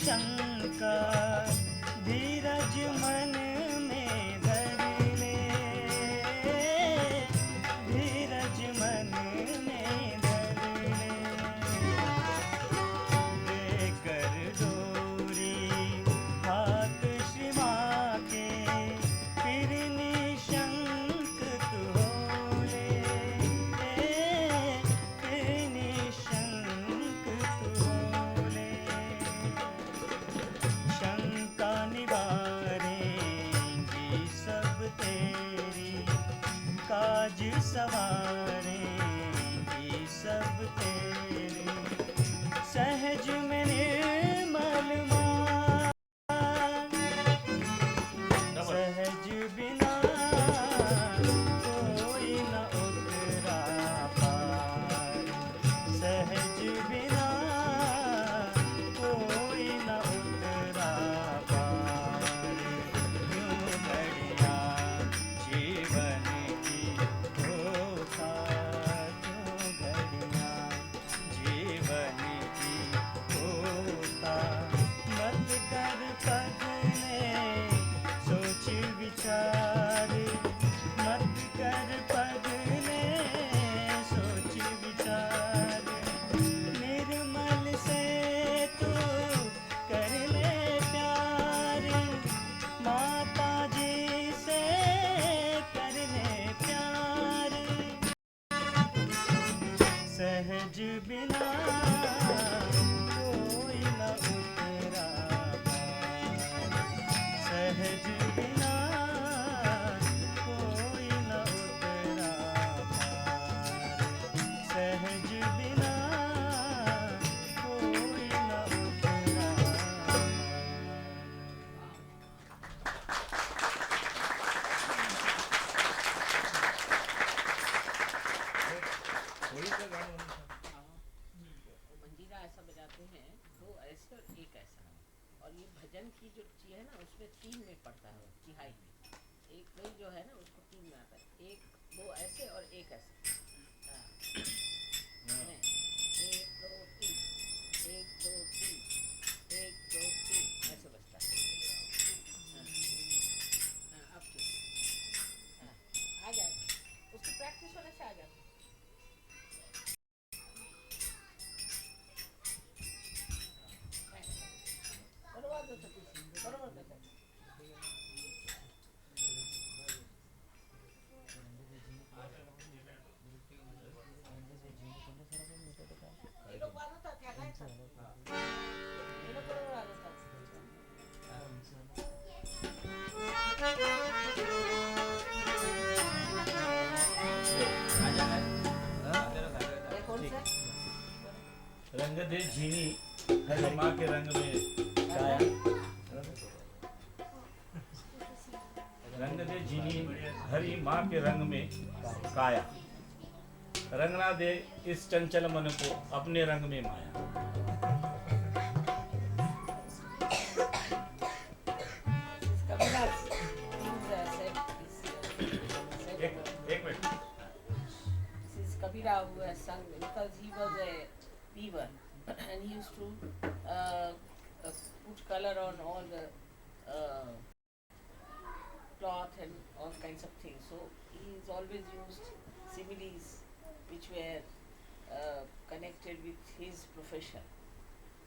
शंका धीरज मन में धर ले, धीरज मन में धर ले। लेकर डोरी हाथ शिवा के फिर निशंक तू हो ले, फिर निशंक तू हो ले। शंका निवारेंगी सब तेरी, काज सवारेंगी सब तेरी। सहज में निर्मल मान, सहज बिना कोई न उतरा पार, सहज बिना कोई न उतरा पार। यूं घड़ियाँ जीवन की होता, यूं घड़ियाँ जीवन की होता। मत कर पगले सोच विचार, मत कर पगले सोच विचार। निर्मल से तू कर ले प्यार, माता जी से कर ले प्यार। सहज बिना कोई न उतरा पार, सहज बिना कोई न उतरा पार, सहज बिना कोई न उतरा पार। मंजीरा ऐसा बजाते हैं, दो ऐसे और एक ऐसा। और ये भजन की जो चीज है ना, उसमें तीन में पड़ता है, तिहाई में। एक में जो है ना, उसको तीन में आता है, एक दो ऐसे और एक ऐसे। हाँ। नहीं, एक दो तीन, एक दो तीन, एक दो तीन, ऐसे बजता है। हाँ। हाँ, अब ठीक। हाँ, आ जाएगा, उसकी प्रैक्टिस होने से आ जाता है। बरोबर करतात, बरोबर करतात. हे लोक वाजवतात, ह्या गायतात. हे लोक बरोबर वाजवतात. हे कोणचं? रंग दे झीनी हरी माँ के रंग में काया, रंग दे झीनी हरी माँ के रंग में काया। रंगना दे इस चंचल मन को अपने रंग में माया। एक minute. This is Kabira who has sung, because he was a weaver and he used to put color on all the cloth and all kinds of things. So he's always used similes which were connected with his profession.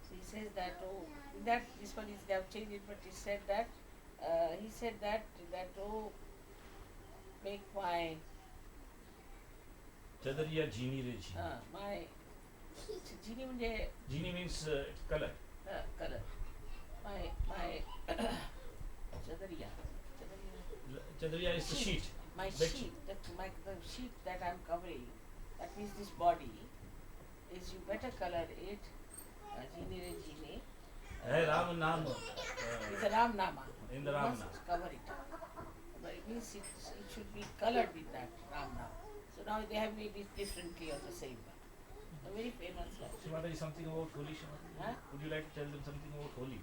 So he says that, oh, that this one is, they have changed it, but he said that oh, make my चदरिया झीनी रे झीनी। my जीनी म्हणजे झीनी means color. color. My chadariya. Chadariya is the sheet. My sheet, the sheet that I'm covering, that means this body, is you better color it. Jeene re jeene. Ram Naam. It's a Ram Nama. In the You Ram must Nama. cover it. But it means it should be colored with that Ram Nama. So now they have made it differently on the same one. A very famous one. Shimata, is something about Holi, Shimata? Huh? Would you like to tell them something about Holi?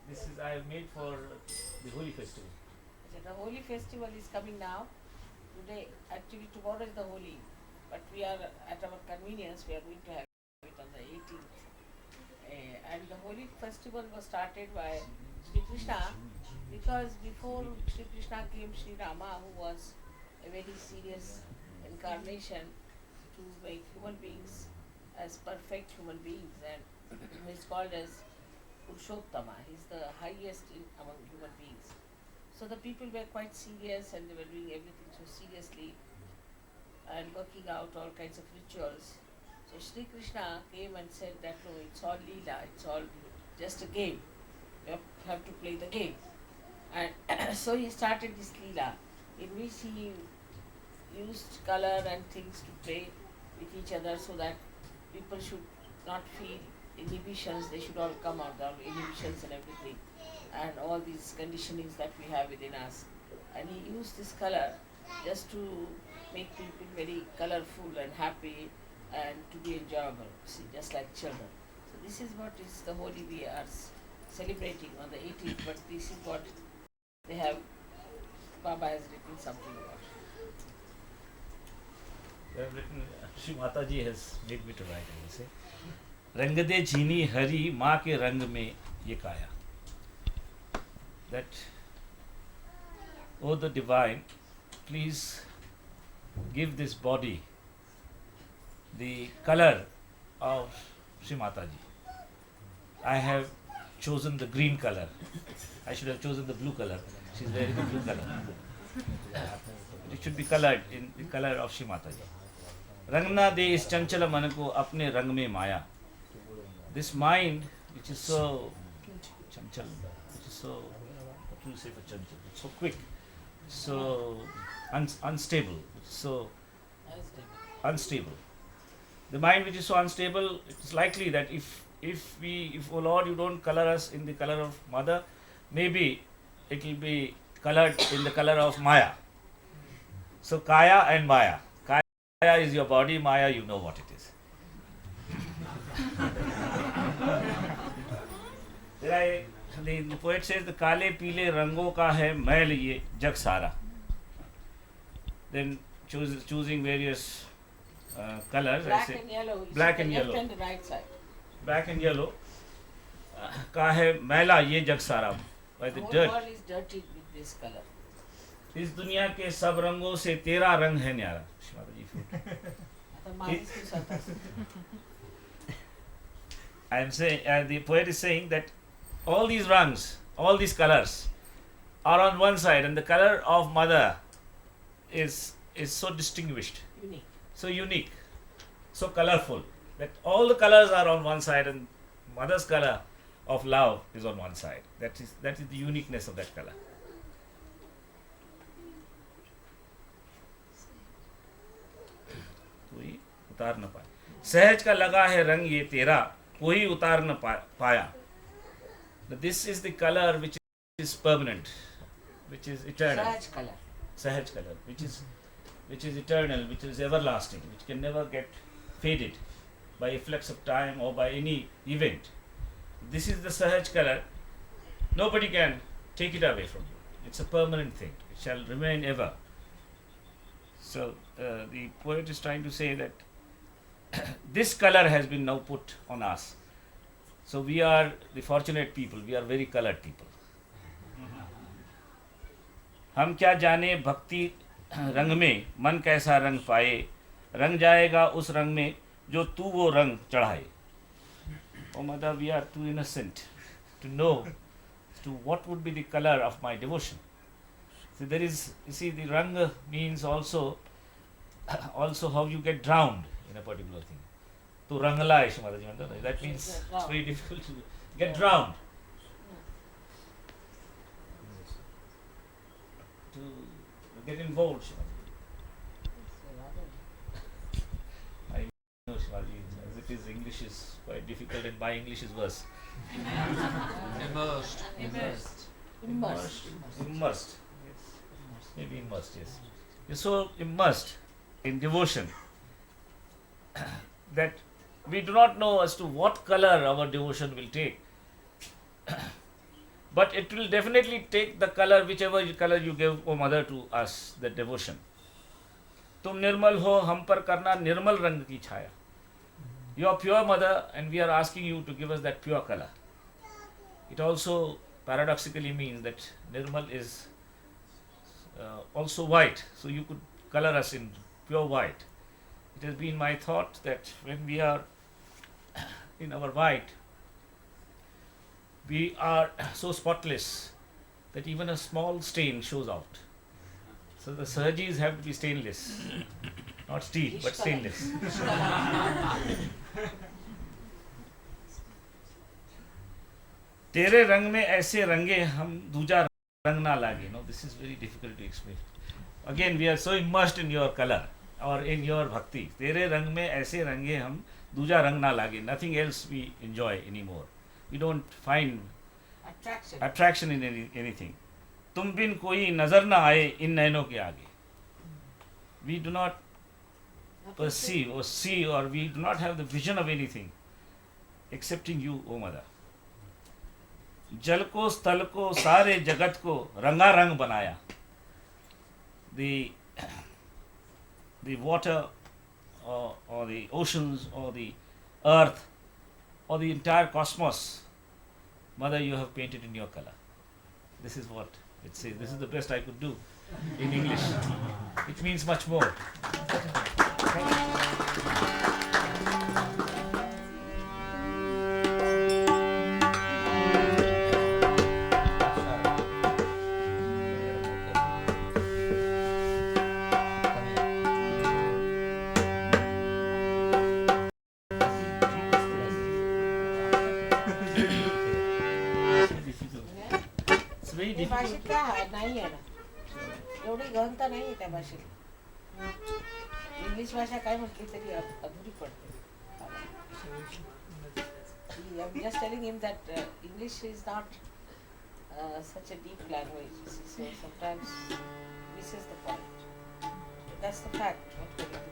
This is I have made for the Holi festival. The Holi festival is coming now. Today, actually tomorrow is the Holi, but we are at our convenience. We are going to have it on the 18th. And the Holi festival was started by Sri Krishna, because before Sri Krishna came Sri Rama, who was a very serious incarnation to make human beings as perfect human beings, and he's called as Purushottama. He's the highest among human beings. So the people were quite serious and they were doing everything so seriously and working out all kinds of rituals. So Sri Krishna came and said that no, it's all Leela, it's all just a game. You have to play the game. And so he started this Leela, in which he used color and things to play with each other so that people should not feel inhibitions, they should all come out, all inhibitions and everything, and all these conditionings that we have within us. And he used this color just to make people very colorful and happy and to be enjoyable, see, just like children. So this is what is the Holi we are celebrating on the 18th, but this is what they have, Baba has written something about. They have written, Shri Mataji has made me to write, I will say. रंग दे झीनी हरी माँ के रंग में ये काया. That, oh the divine, please give this body the color of Shri Mataji. I have chosen the green color. I should have chosen the blue color. She's wearing the blue color. It should be colored in the color of Shri Mataji. रंगना दे इस चंचल मन को अपने रंग में माया. This mind, which is so chanchal, which is so, what do you say for chanchal? It's so quick, so unstable, so unstable. The mind which is so unstable, it's likely that if oh Lord, you don't color us in the color of Mother, maybe it will be colored in the color of Maya. So Kaya and Maya. Kaya is your body, Maya, you know what it is. The poet says the काले पीले रंगों का है मैल ये जग सारा. Then choosing various colors. Black and yellow. Black and yellow. Left and the right side. Black and yellow का है मैला ये जग सारा. By the whole dirt. world is dirty with this color. इस दुनिया के सब रंगों से तेरा रंग है न्यारा. I am saying, the poet is saying that all these rangs, all these colors are on one side, and the color of Mother is so distinguished, so unique, so colorful, that all the colors are on one side and Mother's color of love is on one side. That is the uniqueness of that color. कोई उतार न पाए. सहज का लगा है रंग ये तेरा, कोई उतार न पाया. But this is the color which is permanent, which is eternal. Sahaj color, which is eternal, which is everlasting, which can never get faded by effects of time or by any event. This is the Sahaj color. Nobody can take it away from you. It's a permanent thing. It shall remain ever. So the poet is trying to say that this color has been now put on us. So we are the fortunate people, we are very colored people. हम क्या जाने भक्ति रंग में मन कैसा रंग पाए, रंग जाएगा उस रंग में जो तू वो रंग चढ़ाए. Oh Mother, we are too innocent to know to what would be the color of my devotion. So there is, you see, the rang means also how you get drowned in a particular thing. To rangala is Mataji, that means it's very difficult to get drowned. To get involved. I know Shivaji, as it is, English is quite difficult and my English is worse. Immersed. Yes. Maybe immersed, yes. You're so immersed in devotion that we do not know as to what color our devotion will take. But it will definitely take the color, whichever color you give, O Mother, to us, the devotion. तुम निर्मल हो, हम पर करना निर्मल रंग की छाया. You are pure Mother, and we are asking you to give us that pure color. It also paradoxically means that Nirmal is also white, so you could color us in pure white. It has been my thought that when we are in our white, we are so spotless that even a small stain shows out. So the surgeries have to be stainless, not steel, but stainless. तेरे रंग में ऐसे रंगे हम दूजा रंग ना लागे. No, this is very difficult to explain. Again, we are so immersed in your color or in your bhakti. तेरे रंग में ऐसे रंगे हम दूजा रंग ना लागे. Nothing else we enjoy anymore. We don't find attraction in anything. तुम बिन कोई नजर ना आए इन नैनों के आगे. We do not perceive or see, or we do not have the vision of anything excepting you, O Mother. जल को स्थल को सारे जगत को रंगारंग बनाया. The water or the oceans or the earth or the entire cosmos, Mother, you have painted in your color. This is what it says. This is the best I could do in English. It means much more. It's very difficult. भाषेत काय नाही आहे ना, एवढी गहनता नाही आहे त्या भाषेत. इंग्लिश भाषा काय म्हटली तरी अधुरी पडते. I'm just telling him that English is not such a deep language, so sometimes misses the point. But that's the fact. What can you do?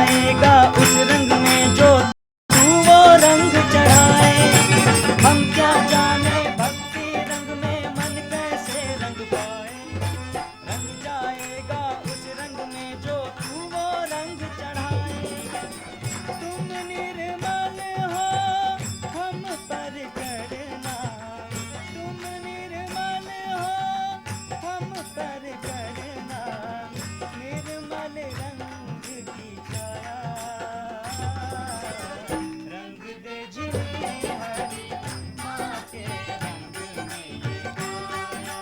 जाएगा उस रंग में जो तू वो रंग चढ़ाए। हम क्या जाने भक्ति रंग में मन कैसे रंग पाए। रंग जाएगा उस रंग में जो तू वो रंग चढ़ाए। तुम निर्मल हो हम पर करना, तुम निर्मल हो हम पर करना, निर्मल रंग की छाया। रंग दे झिली हरी माँ के रंग में ये काया,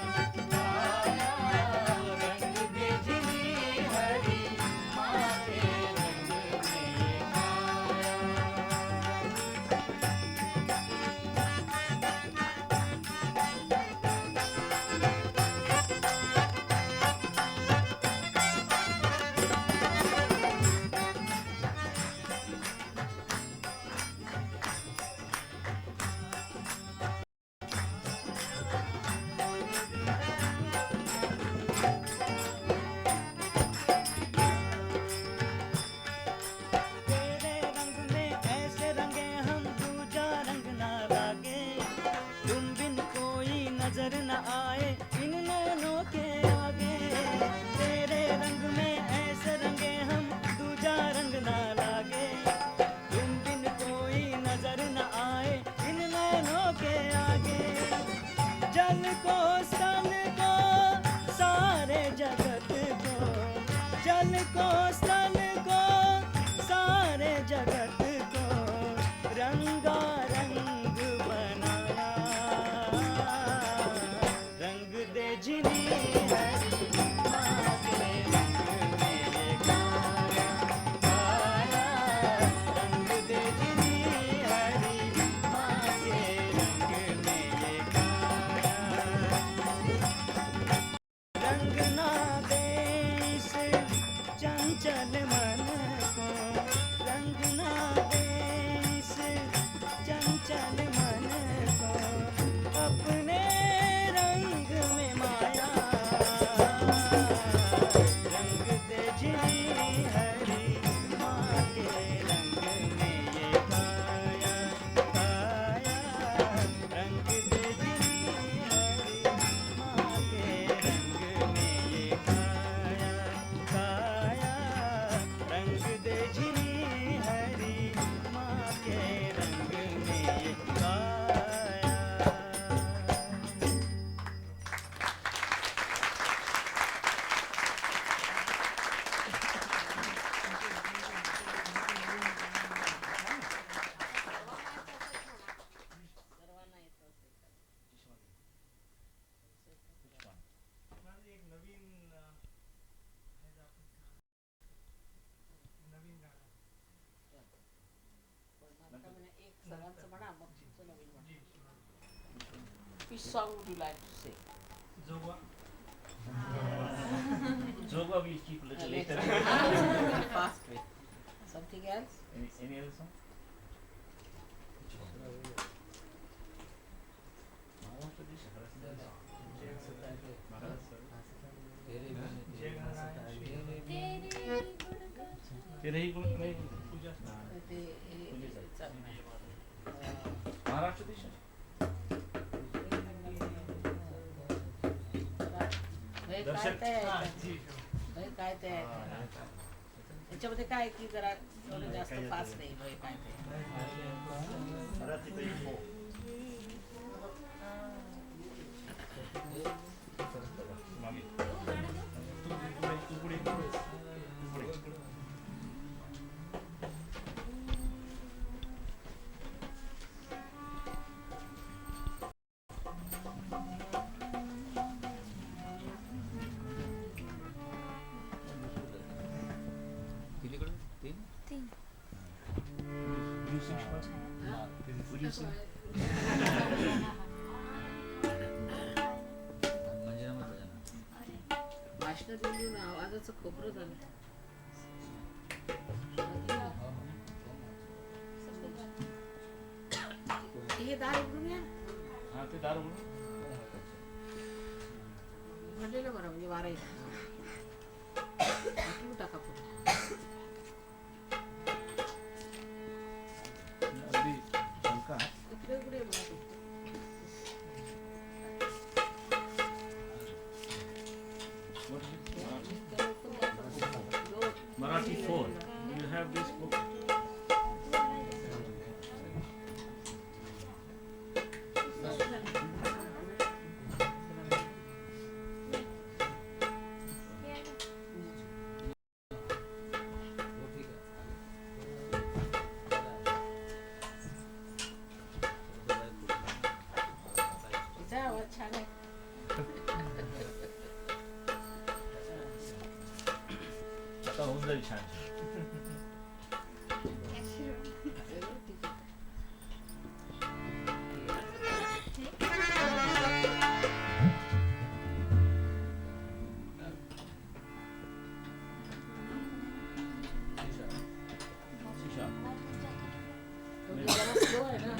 काया। रंग दे झिली हरी माँ के रंग में ये काया। तेरे रंग में ऐसे रंगे हम दूजा रंग ना लागे। तुम बिन कोई नजर न आए इन नैनों के आगे। तेरे रंग में ऐसे रंगे हम दूजा रंग ना लागे। तुम बिन कोई नजर न आए इन नैनों के आगे। जल को स्तन को सारे जगत को, जल को स्तन को सारे जगत को रंगा रंग बनाया। रंग दे झिली हरी माँ के रंग में ये काया, काया। रंग दे झिली हरी माँ के रंग में ये काया। रंग ना दे इस चंचल मन को, रंग ना दे इस चंचल मन को, अपने रंग में माया। रंग दे झिली हरी माँ के रंग में ये काया, काया। रंग दे झिली हरी माँ के रंग में ये काया, काया। रंग दे झिली हरी माँ के रंग में ये काया। सर्वांना येतं ते. एक नवीन नवीन गाणं. पण आता म्हणे एक सर्वांचं म्हणा मग तुमचं नवीन म्हणा. Which song would you like to sing? जोगवा. Joga we'll keep a little later. Fast way. Something else? Any other song? तेरे ही गुण नाही पूजा ते चालू आहे. महाराष्ट्र देश हे काय ते हे काय ते त्याच्यामध्ये काय की जरा थोडं जास्त फास्ट नाही हे काय ते मागे तू पुढे भाषण देऊन आवाजाचं खोबरं झालं. हे दार उघडून या. हा ते दार उघडून उघडलेलं बरं म्हणजे वारा येईल. टाका पुढे. more. You have this book. जाओ अच्छा नहीं आता होऊन जाईल छान छान. शीशा. तो ये जरा स्लो है ना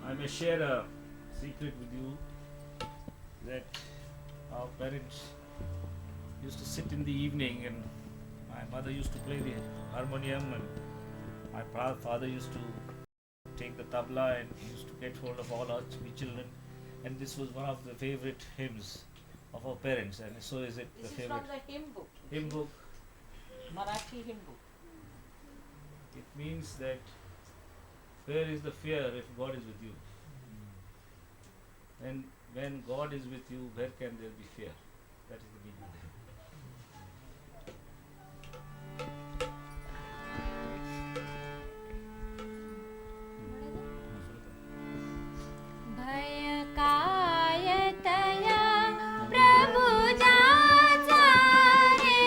I may share a secret with you that our parents used to sit in the evening and my mother used to play the harmonium and my father used to take the tabla and he used to get hold of all our children, and this was one of the favorite hymns of our parents, and so is it the This is favorite from the hymn book. hymn book. Marathi hymn book. It means that where is the fear if God is with you? And when God is with you, where can there be fear? That is the meaning of the hymn. भय काय तया प्रभु जाचा रे,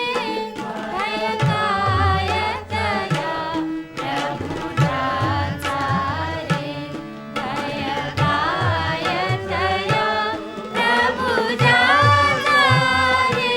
भय काय तया प्रभु जाचा रे, भय काय तया प्रभु जाचा रे,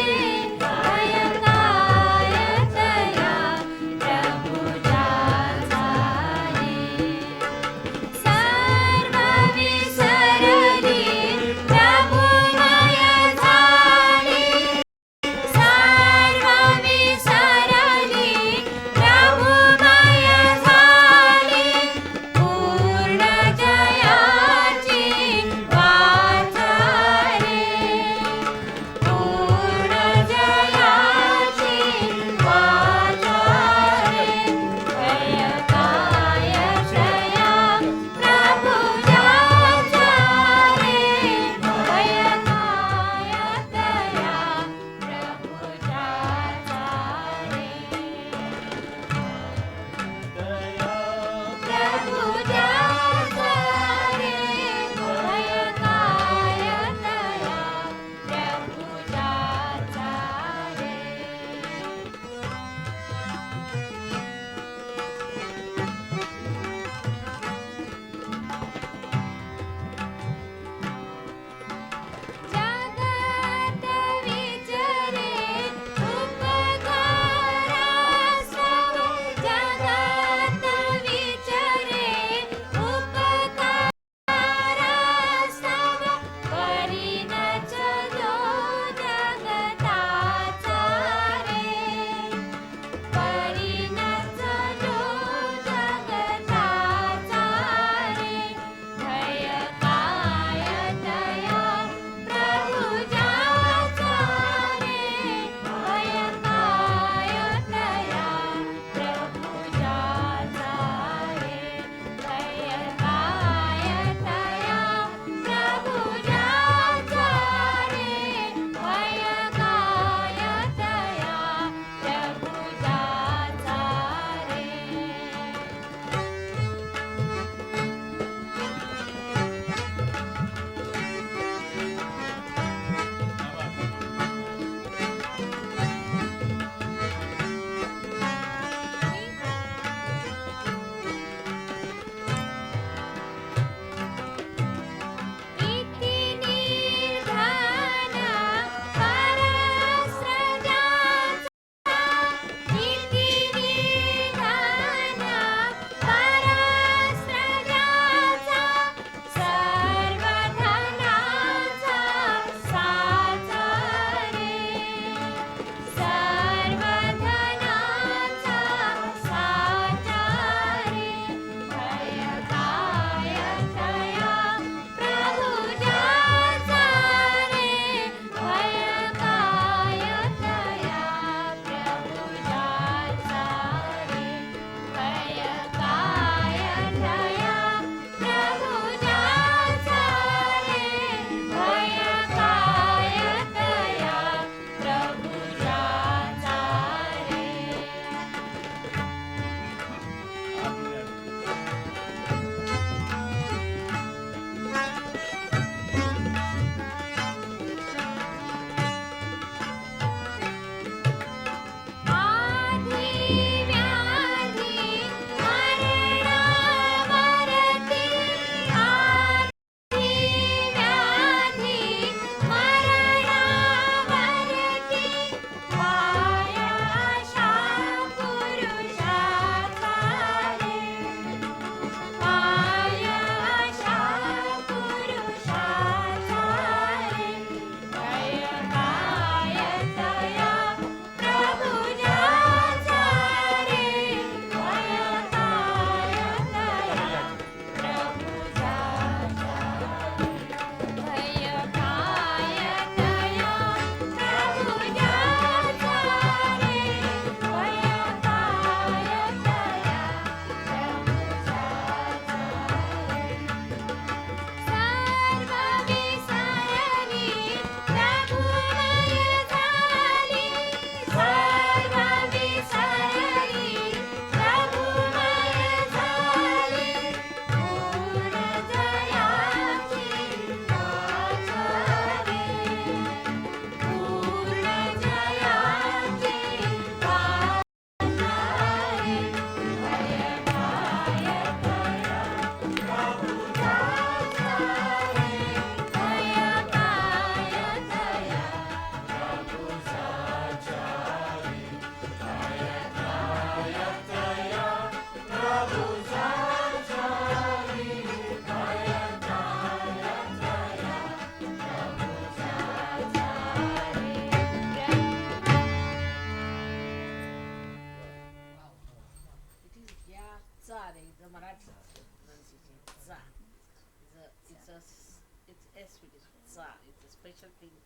S which is za. It's a special thing.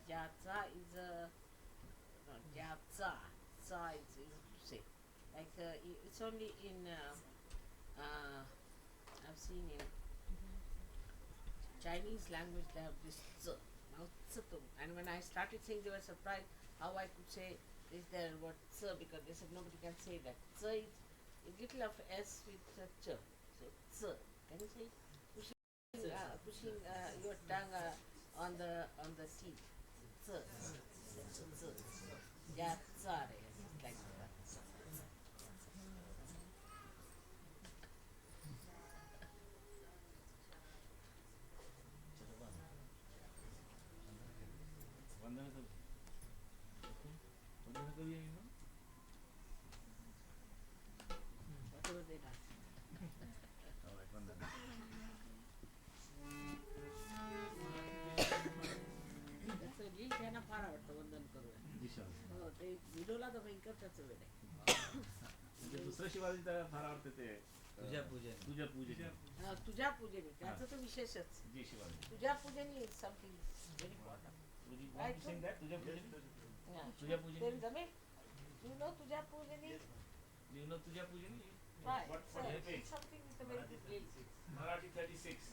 Ja za is a no, ja za. Za is easy to say. Like it's only in I've seen in Chinese language they have this z. Now zitung. And when I started saying, they were surprised how I could say is there word z, because they said nobody can say that. Z is a little of S with a ch. So z. Can you say? Pushing your tongue on the seat. Z. Z. Yeah, z. Like that. वंदना कर वंदना करिए ना Whatever they done. alright वंदना त्याचं लिहिलं त्यांना फार आवडतं वंदन करूया. दिशा हो ते विडोला तर भयंकर त्याचं वेळ आहे. म्हणजे दुसरं शिवाजी त्याला फार आवडते ते तुझ्या पूजेने तुझ्या पूजेने त्याचं तर विशेषच. जी शिवाजी तुझ्या पूजेने इज समथिंग व्हेरी इम्पॉर्टंट. तुझी सिंग दॅट तुझ्या पूजेने ते जमेल. You know तुझ्या पूजेने. you know तुझ्या पूजेने Right. what So page it's something with a very good name. Marathi 36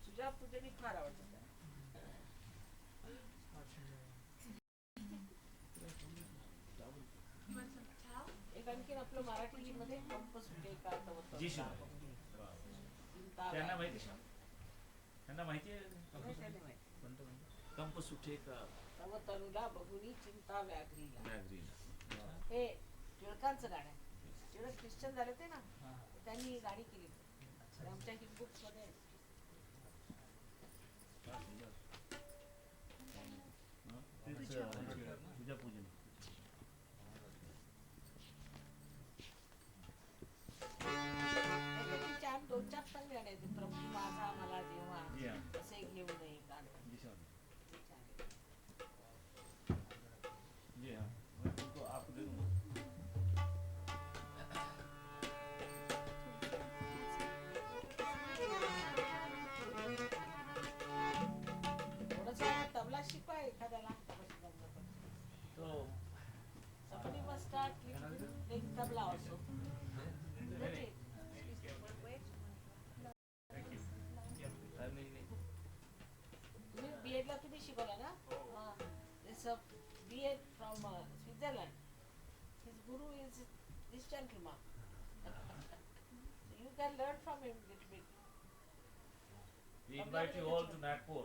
तुझ्या पूजेने फार आवडतं त्याला. एक आणखीन आपलं मराठी मध्ये कंप सुटे का तवत जी शिवाजी त्यांना माहिती आहे त्यांना माहिती आहे कंप सुठे का तव तनुला बघुनी चिंता व्याघ्रीला. व्याघ्रीला हे टिळकांचं गाणं आहे. टिळक ख्रिश्चन झाले ते ना, त्यांनी ही गाणी केली. आमच्या हिंद बुक्स मध्ये आहे. तुझ्या पूजेने दोन चार चांगले गाणे आहेत. प्रभू माझा मला जेव्हा जी हाँ असे घेऊ नये गाणं. जी शिवाजी ते छान आहे. जी हाँ मैं तुमको आपको दे दूँगा थोडंसं तबला शिकवा एखाद्याला. तो Somebody must start playing tabla also. Isn't it? नहीं तुम्ही B.Ed ला तुम्ही शिकवला ना? There's a B.Ed from Switzerland. His guru is this gentleman. So you can learn from him a little bit. we invite you all to Nagpur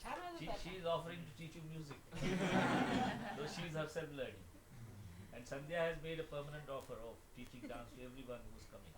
छान आहे she is offering to teach you music though she is herself learning and Sandhya has made a permanent offer of teaching dance to everyone who is coming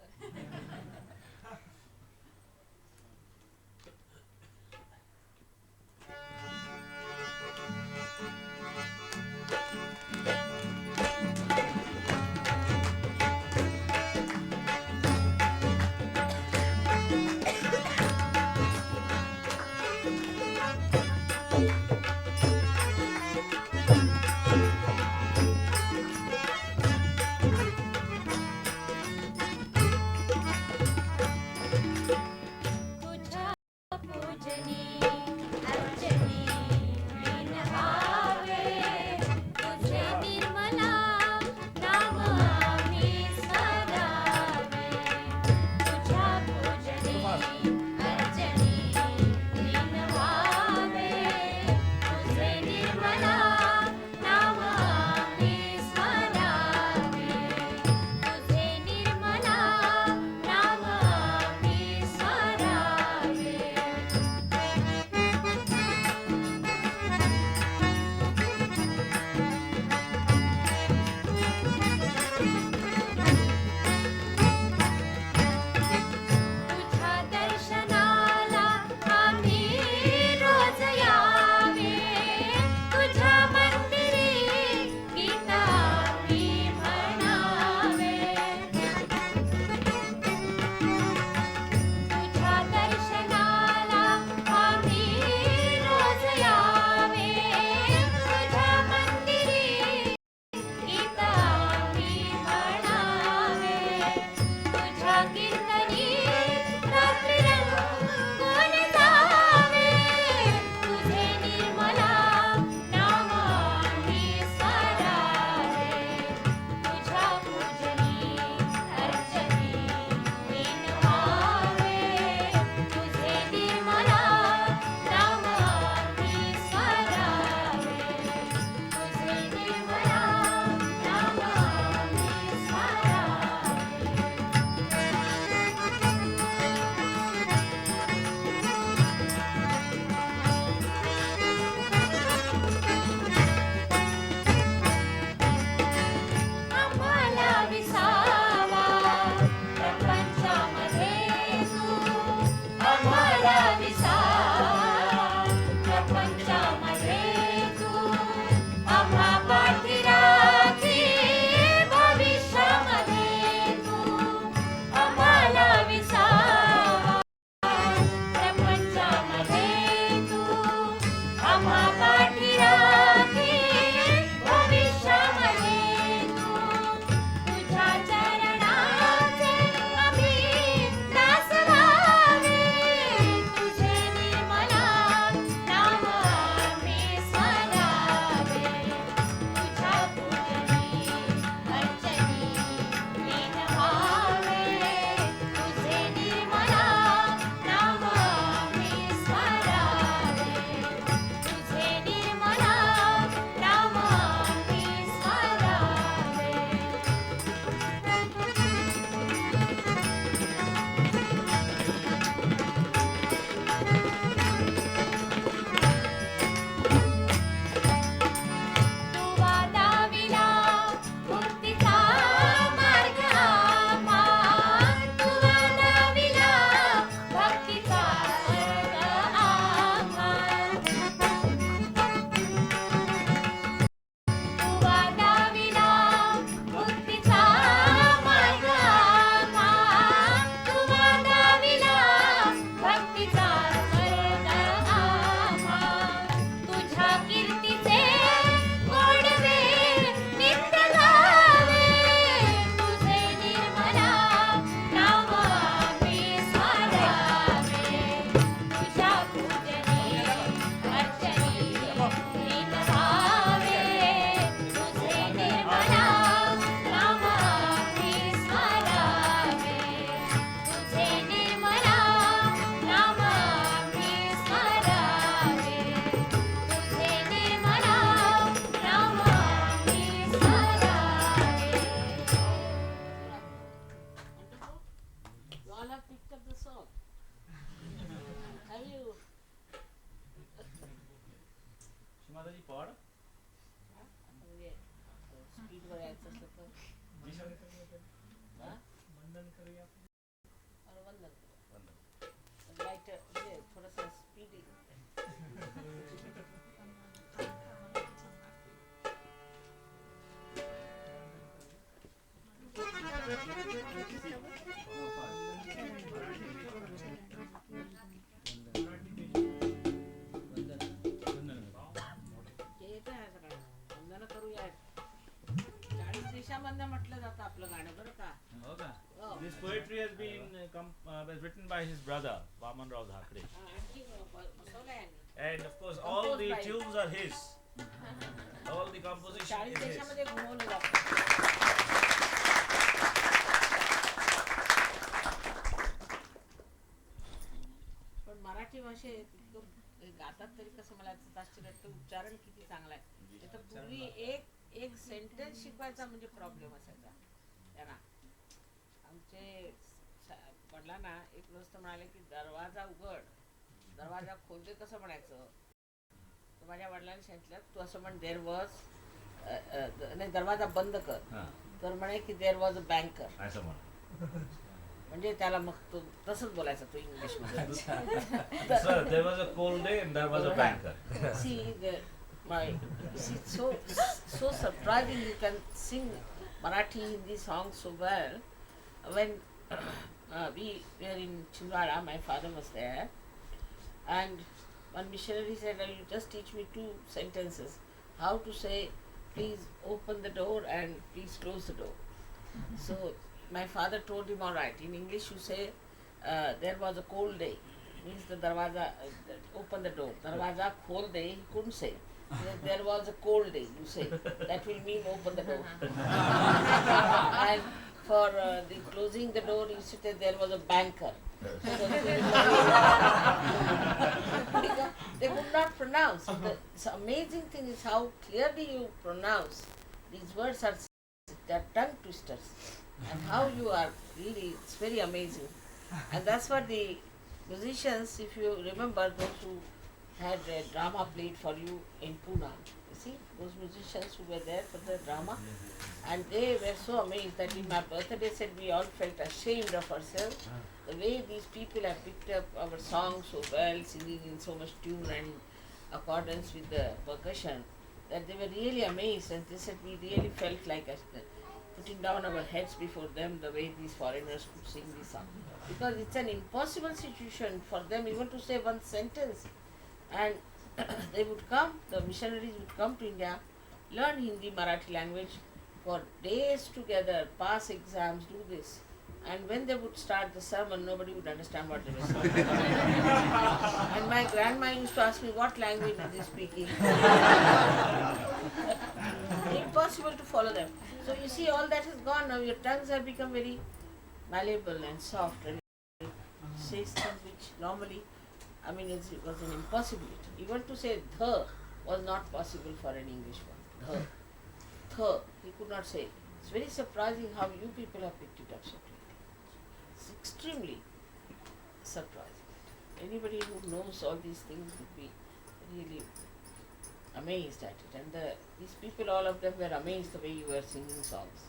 कीर्तीचा स्वर्ग आम्हा. तुझ्या कीर्तीचे गोडवे नित्य गावे. तुझे निर्मला नाम आम्ही स्मरावे. तुझ्या पूजनी अर्चनी दीन भावे. तुझे निर्मला नाम आम्ही स्मरावे. तुझे निर्मला नाम आम्ही स्मरावे. तुझे निर्मला नाम आम्ही स्मरावे. You all have picked up the song. Have you? Shrimataji पढ़ म्हणजे स्पीडवर यायचं असलं तर हा? और वंदन करू. लाईट म्हणजे थोडंसं स्पीड येतं आहे सगळं. वंदन करूया. 40 देशांमधनं म्हटलं जातं आपलं गाणं बरं का. हो. This poetry has been was written by his brother Vaman Rao Dhakre, आणखी बसवलं आहे. and of course all Composed the by- tunes are his. All the composition 40 is his. देशामध्ये घुमवलं जातं. पण मराठी भाषेत इतकं गातात तरी कसं मला याचं आश्चर्य वाटतं. उच्चारण किती चांगलं आहे. नाही तर पूर्वी एक एक सेंटेन्स शिकवायचा म्हणजे प्रॉब्लेम असायचा त्यांना. आमचे वडिलांना एक गोष्ट म्हणाले की दरवाजा उघड दरवाजा खोल दे कसं म्हणायचं. तर माझ्या वडिलांनी सांगितलं तू असं म्हण देर वॉज नाही दरवाजा बंद कर. हां, तर म्हणे की देर वॉज अ बँकर. असं म्हण. म्हणजे त्याला मग तो तसंच बोलायचा तो इंग्लिश मध्ये. Sir, there was a cold day and there was a banker. See, it's so surprising you can sing Marathi Hindi songs so well. When we were in Chhindwara, my father was there, and one missionary said, "You just teach me 2 sentences. How to say, please open the door and please close the door." So my father told him, all right, in English you say, there was a cold day, means the darwaza, open the door. Darwaza khol de, he couldn't say. There was a cold day, you say. That will mean open the door. And for the closing the door, you said there was a banker. Because they could not pronounce. The amazing thing is how clearly you pronounce. These words are they're tongue twisters. And how you are really, it's very amazing. And that's what the musicians, if you remember, those who had a drama played for you in Pune, you see, those musicians who were there for the drama, and they were so amazed that in my birthday said we all felt ashamed of ourselves, the way these people have picked up our songs so well, singing in so much tune and accordance with the percussion, that they were really amazed, and they said we really felt like putting down our heads before them the way these foreigners could sing this song. Because it's an impossible situation for them even to say one sentence. And they would come, the missionaries would come to India, learn Hindi, Marathi language for days together, pass exams, do this. And when they would start the sermon, nobody would understand what they were saying. And my grandma used to ask me, what language is he speaking? Impossible to follow them. So you see, all that is gone now. Your tongues have become very malleable and soft and say things which normally, I mean, it was an impossibility. Even to say the was not possible for an English one. The, he could not say. It's very surprising how you people have picked it up so quickly. It's extremely surprising. Anybody who knows all these things would be really amazed at it. And these people, all of them were amazed the way you were singing songs.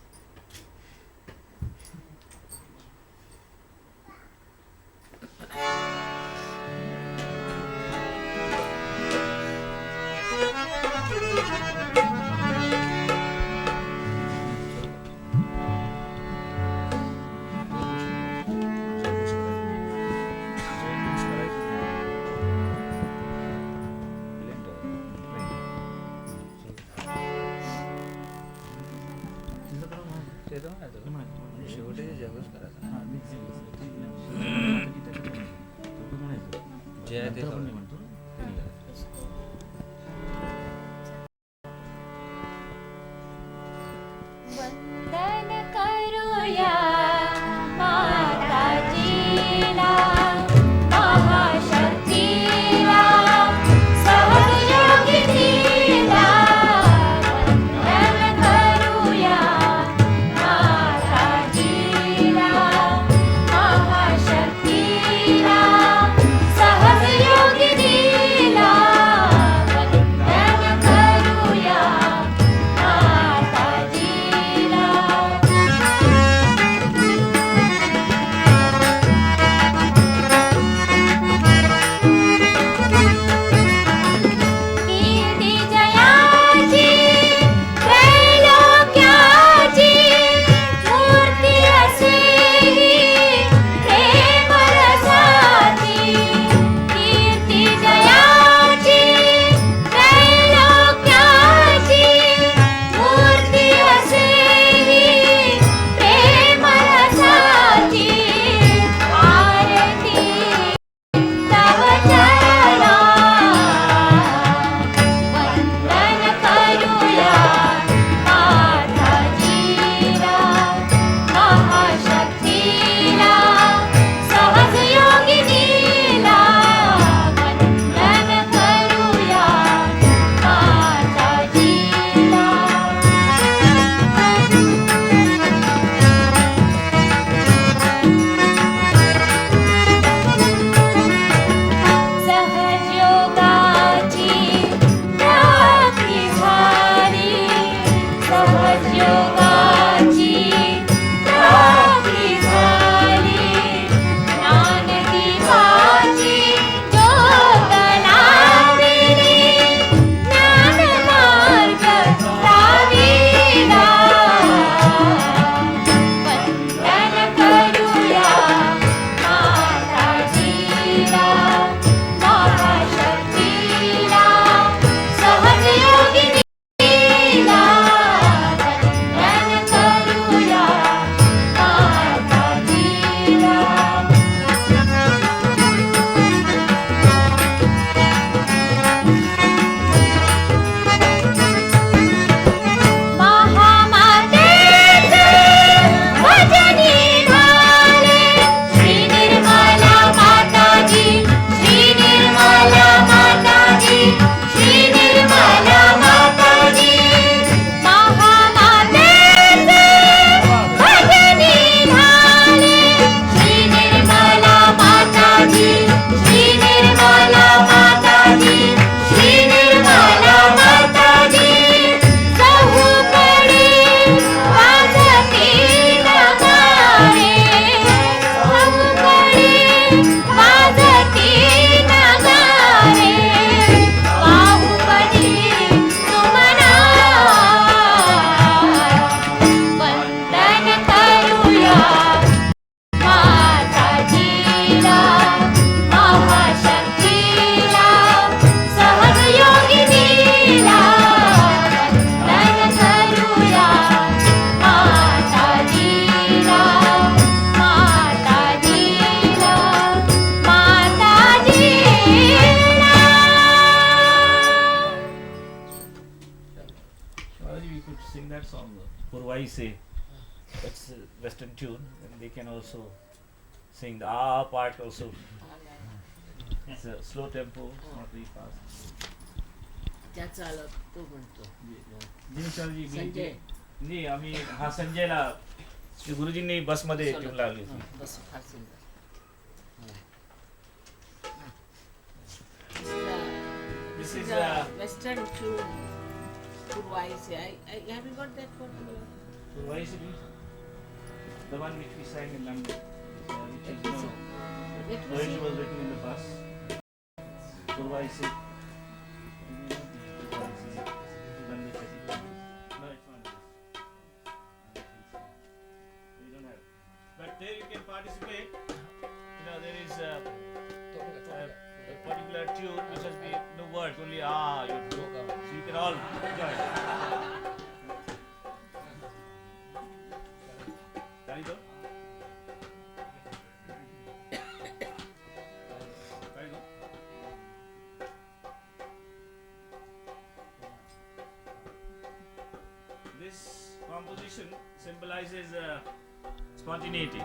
शेवटी जगच करायचं हां, मी ते जे आहे ते आपण म्हणतो ते नाही करायचं. वंदन करूया माताजीला महाशक्तीला सहयोगिनीला वंदन करूया माताजीला महाशक्तीला सहयोगिनीला वंदन करूया माताजीला. कीर्ती जयाची त्रैलोक्याची मूर्ती असेही प्रेम रसाची. कीर्ती जयाची त्रैलोक्याची मूर्ती असेही प्रेम रसाची. आरती तव चरणा वंदन करूया माताजीला महाशक्तीला सहयोगिनीला वंदन करूया माताजीला. सहजयोगाची प्राप्ती झाली. सहजयोगाची प्राप्ती झाली. ज्ञानदीपाची ज्योत लावली. ज्ञानमार्ग लाविला. वंदन करूया माताजीला महाशक्तीला सहयोगिनीला वंदन करूया माताजीला. महामातेचे भजनी झाले. श्री निर्मला माताजी, श्री निर्मला माताजी, श्री निर्मला माताजी. महामातेचे भजनी झाले. श्री निर्मला माताजी, श्री निर्मला माताजी, श्री निर्मला माताजी. चहूकडे वाजती नगारे. चहूकडे वाजती नगारे. बाहुबली सुमना वंदन करूया माताजीला महाशक्तीला सहयोगिनीला वंदन करूया माताजीला. माताजीला माताजीला. Shalaji, we could sing that song, Purvai Se. That's a Western tune, and they can also sing the ah part also. It's a slow tempo, it's not very fast. त्याचा आलं तो म्हणतो जी शलाजी, संजय. नाही आम्ही हा संजयला श्री गुरुजींनी बसमध्ये ट्यून लावली होती. बस फार सुंदर. This is Western tune. Purvai se. Have you got that one? Purvai Se, the one which we sang in London, which is Let me poetry see. was written in the past. Purvai Se. No, it's not. We don't have. But there you can participate. You know, there is a particular tune which has been no words, only ah. You so you can all join. Can you go? composition symbolizes spontaneity.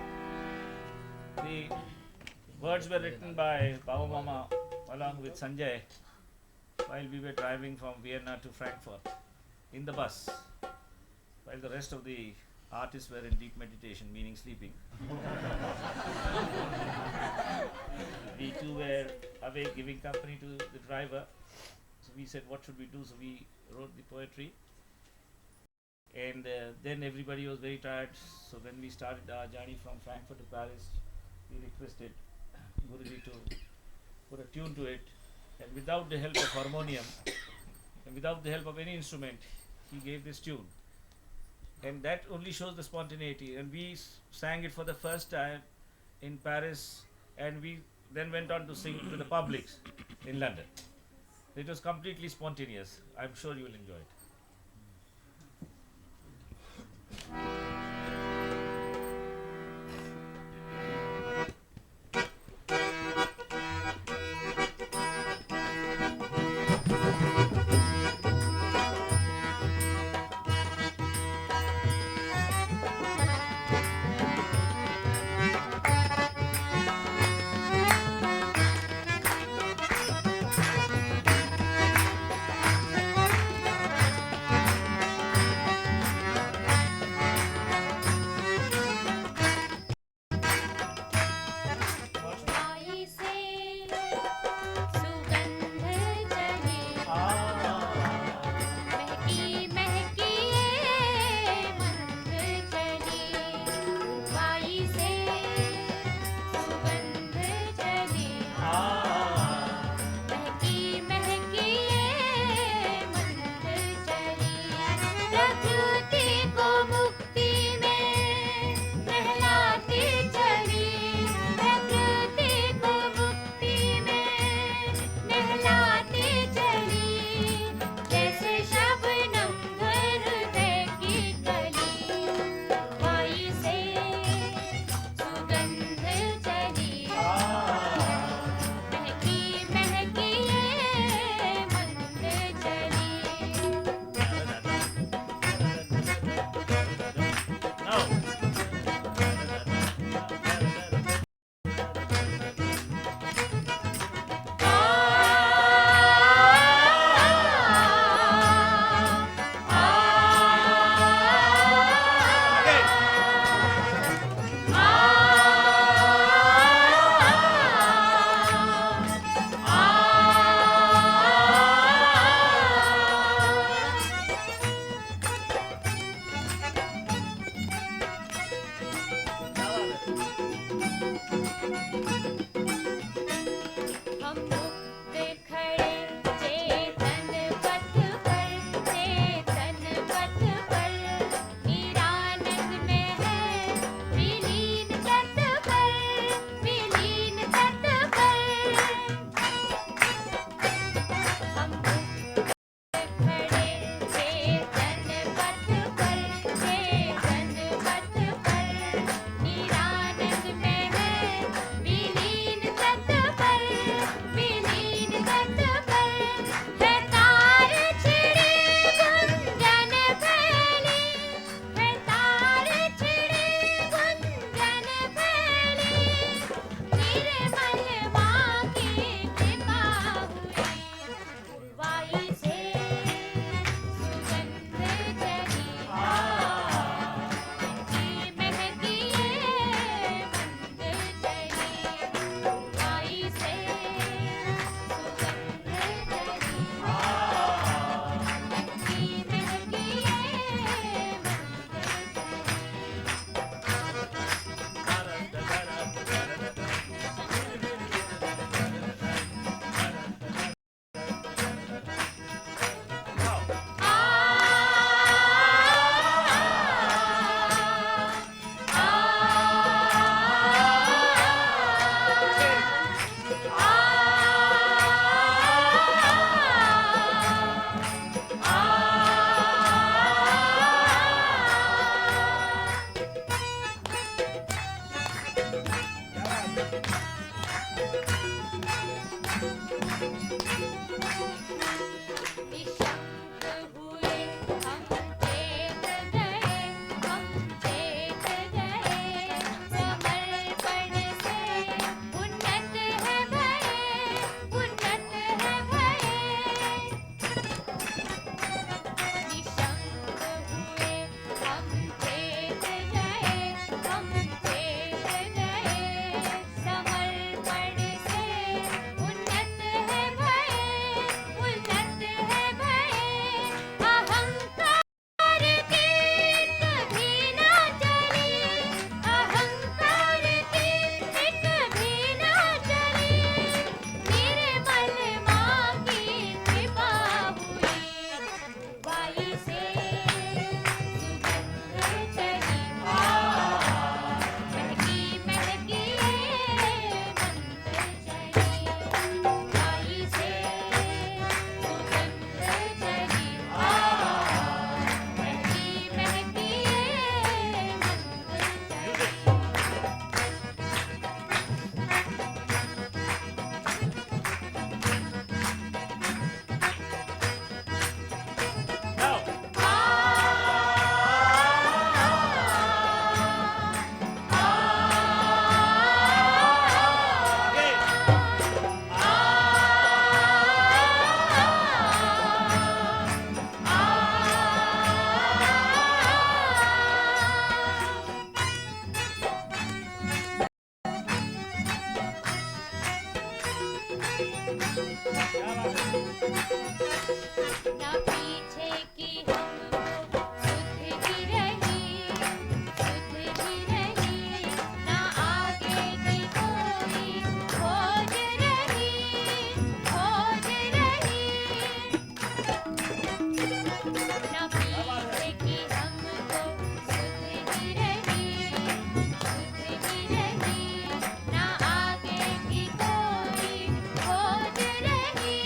The words were written by Baba Mama along with Sanjay while we were driving from Vienna to Frankfurt in the bus, while the rest of the artists were in deep meditation, meaning sleeping. We too were awake, giving company to the driver. So we said, what should we do? So we wrote the poetry. And then everybody was very tired. So when we started our journey from Frankfurt to Paris, we requested Guruji to put a tune to it. And without the help of harmonium, and without the help of any instrument, he gave this tune. And that only shows the spontaneity. And we sang it for the first time in Paris, and we then went on to sing to the publics in London. It was completely spontaneous. I'm sure you will enjoy it. आई से सुगंध चली महकी महकी ये मंद चली आई से सुगंध चली महकी महकी ये मंद चली प्रकृति को मुक्ति में नहलाती चली प्रकृति को मुक्ति में नहलाती चली जैसे शबनम हृदय की कली वायु से सुगंध चली महकी महकी ये मंद चली Now. हम मुक्त खड़े चेतन पथ पर निरानंद में है विलीन तत् पर हम मुक्त खड़े चेतन पथ पर निरानंद में है विलीन तत् पर है तार छिड़े गुंजन फैली है तार छिड़े गुंजन फैली निर्मल माँ की कृपा हुई वायु से सुगंध चली महकी ये मंद चली वायु से सुगंध चली महकी महकी ये मंद चली निशंक हुए हम चेत गए ना पीछे की हमको सुध भी रही, ना आगे की कोई खोज रही, ना पीछे की हमको सुध भी रही, ना आगे की कोई खोज रही।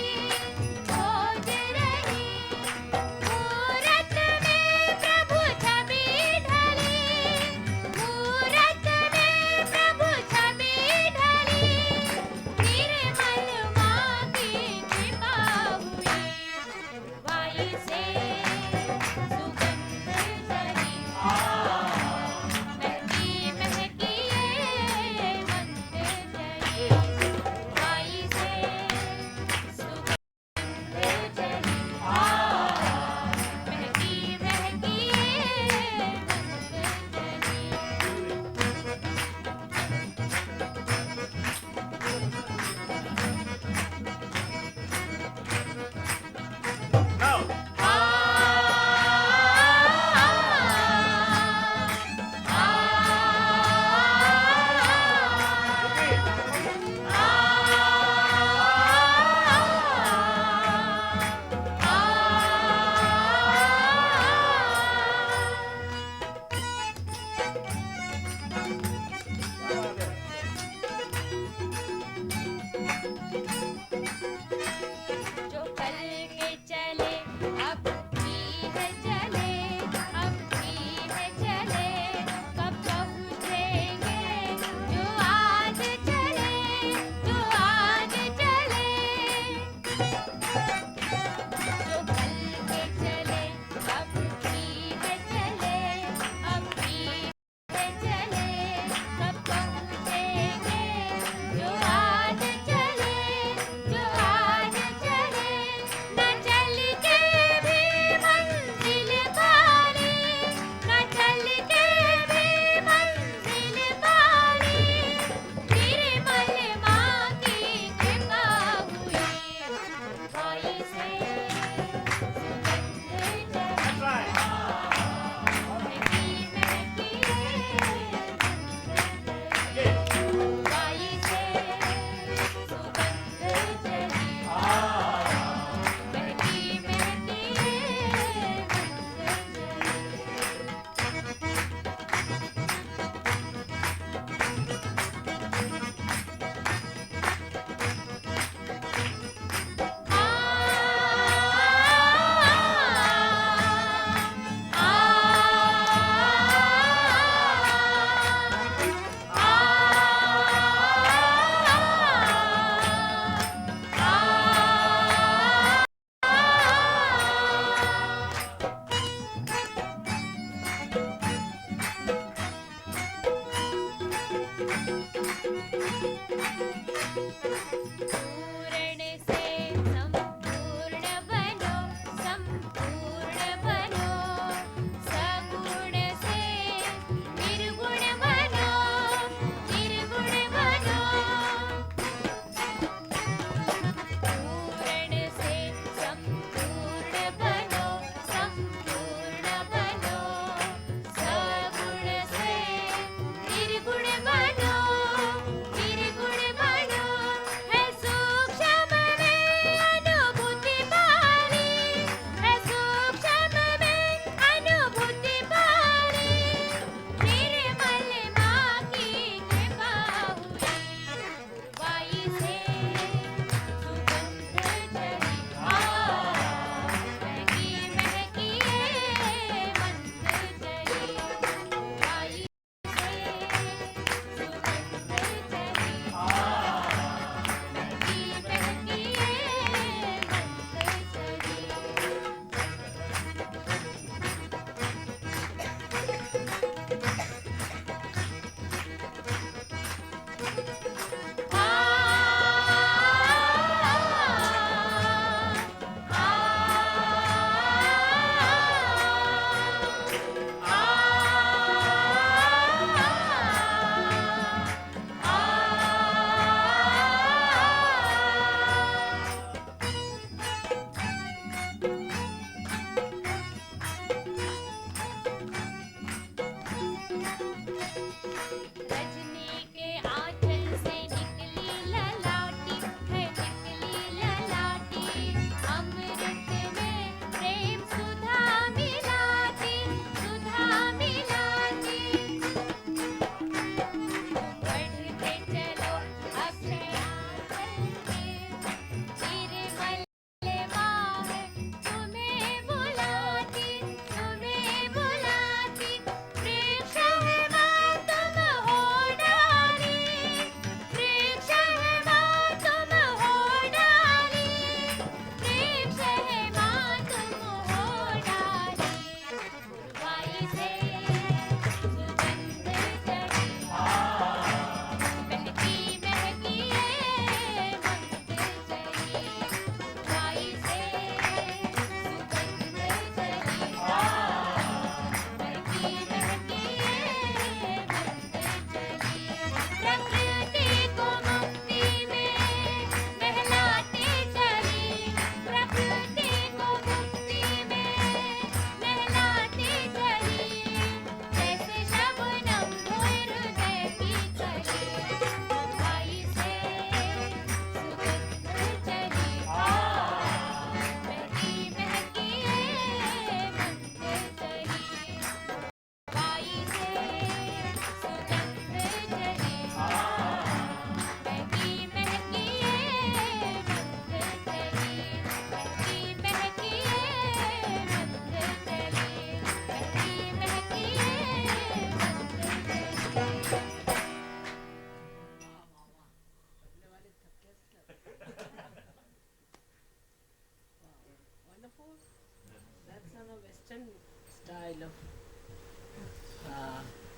style of,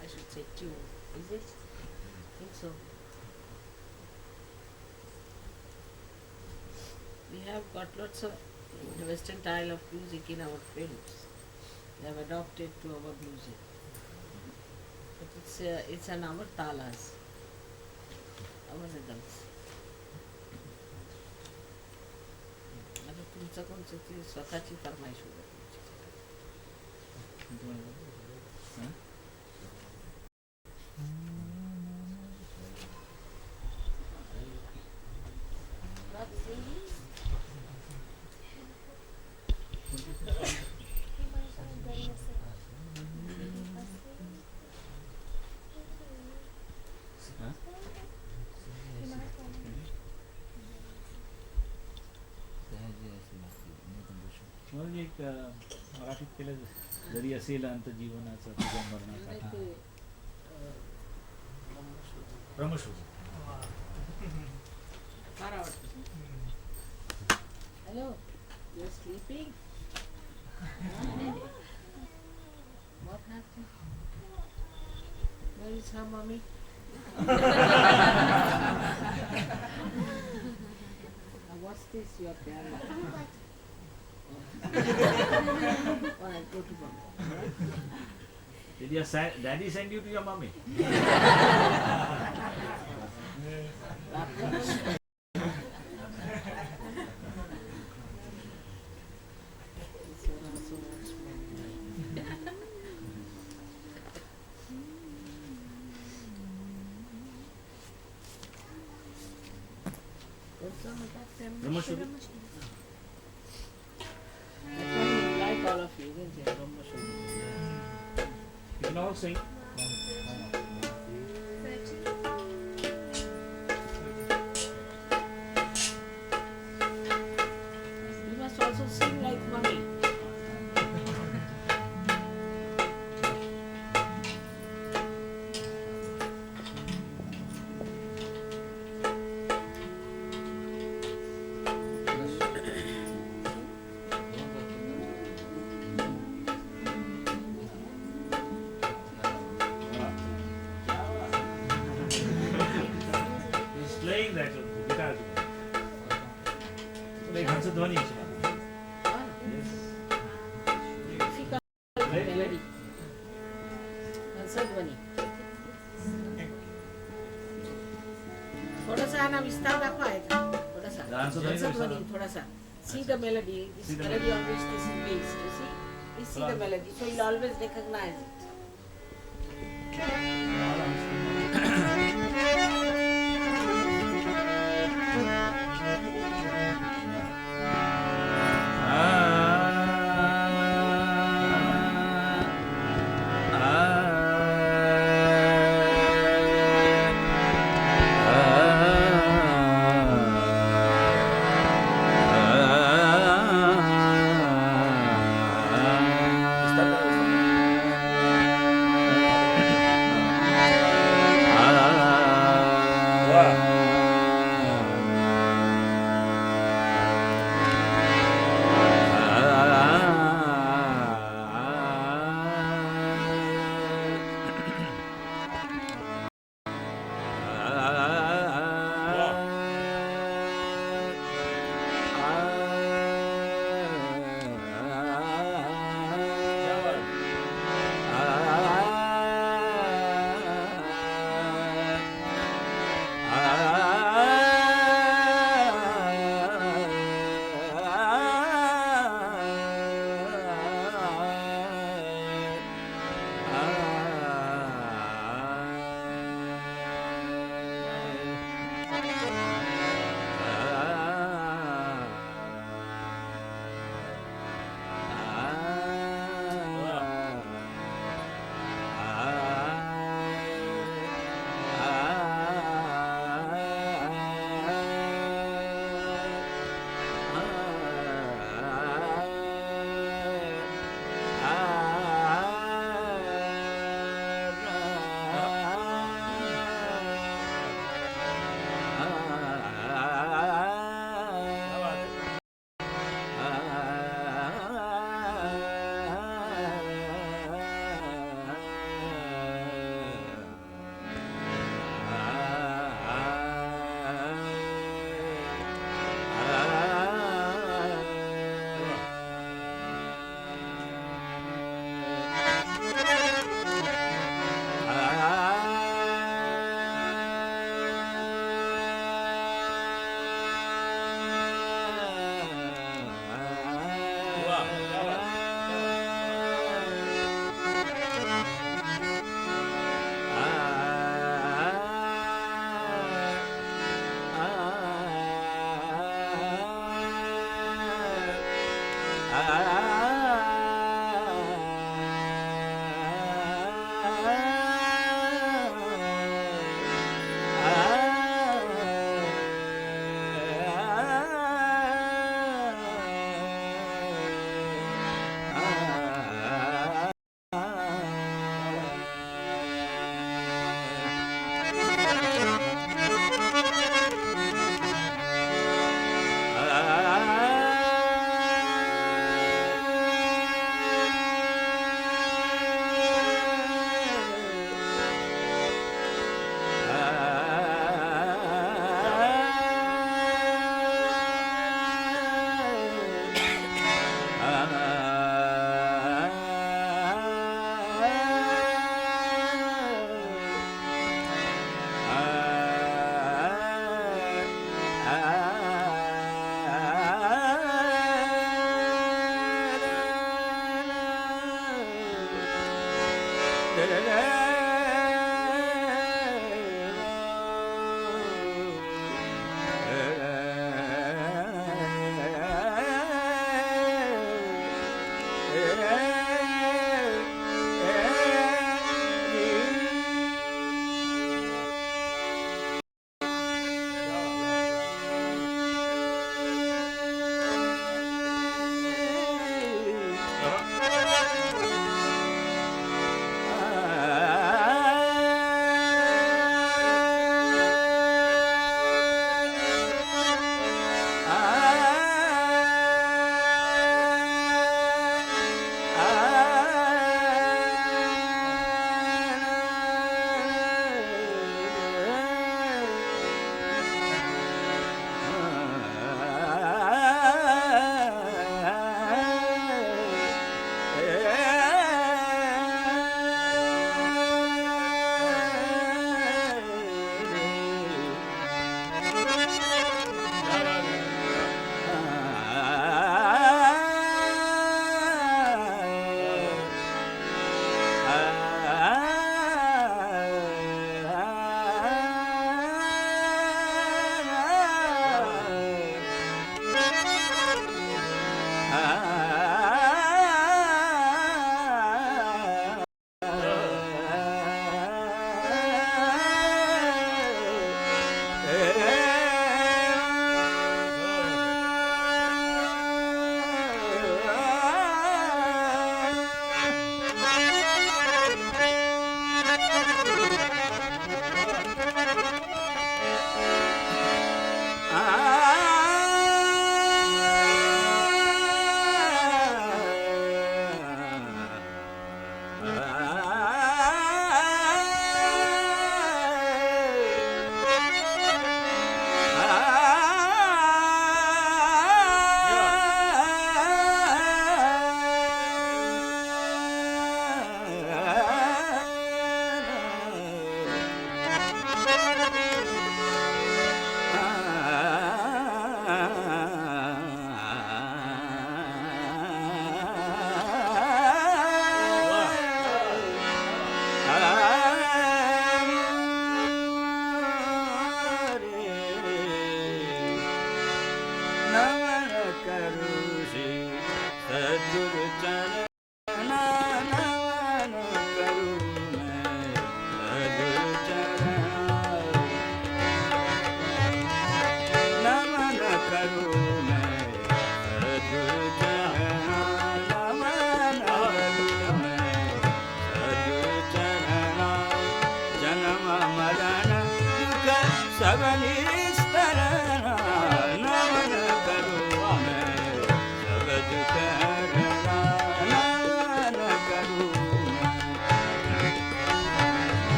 I should say, tune. Is it? I think so. We have got lots of the Western style of music in our films. They have adopted to our music. But it's an our talas, our rhythms. आता तुमचं कोणचं ती स्वतःची फरमाईश होती Not singing. म्हणजे एक मराठीत केलं जरी असेल अंत जीवनाचा तुझ्या मरणाचा ते ब्रह्मशोध फार आवडतं. Hello, you are sleeping? What happened? Where is her mommy? What's this you are carrying? Alright, go to mommy. Did your daddy send you to your mommy? Brahmashudha. That's what we like all of you, isn't it? Brahmashudha. You can all sing. You must also sing like mommy. He's playing that guitar. Like Hansadwani. Yes. Difficult melody. Hansadhwani. थोडासा ना विस्तार दाखवा आहे का? थोडासा. हंसध्वनी थोडासा. See the melody. This See the melody on which this is based. You see? You see the melody, so you'll always recognize it.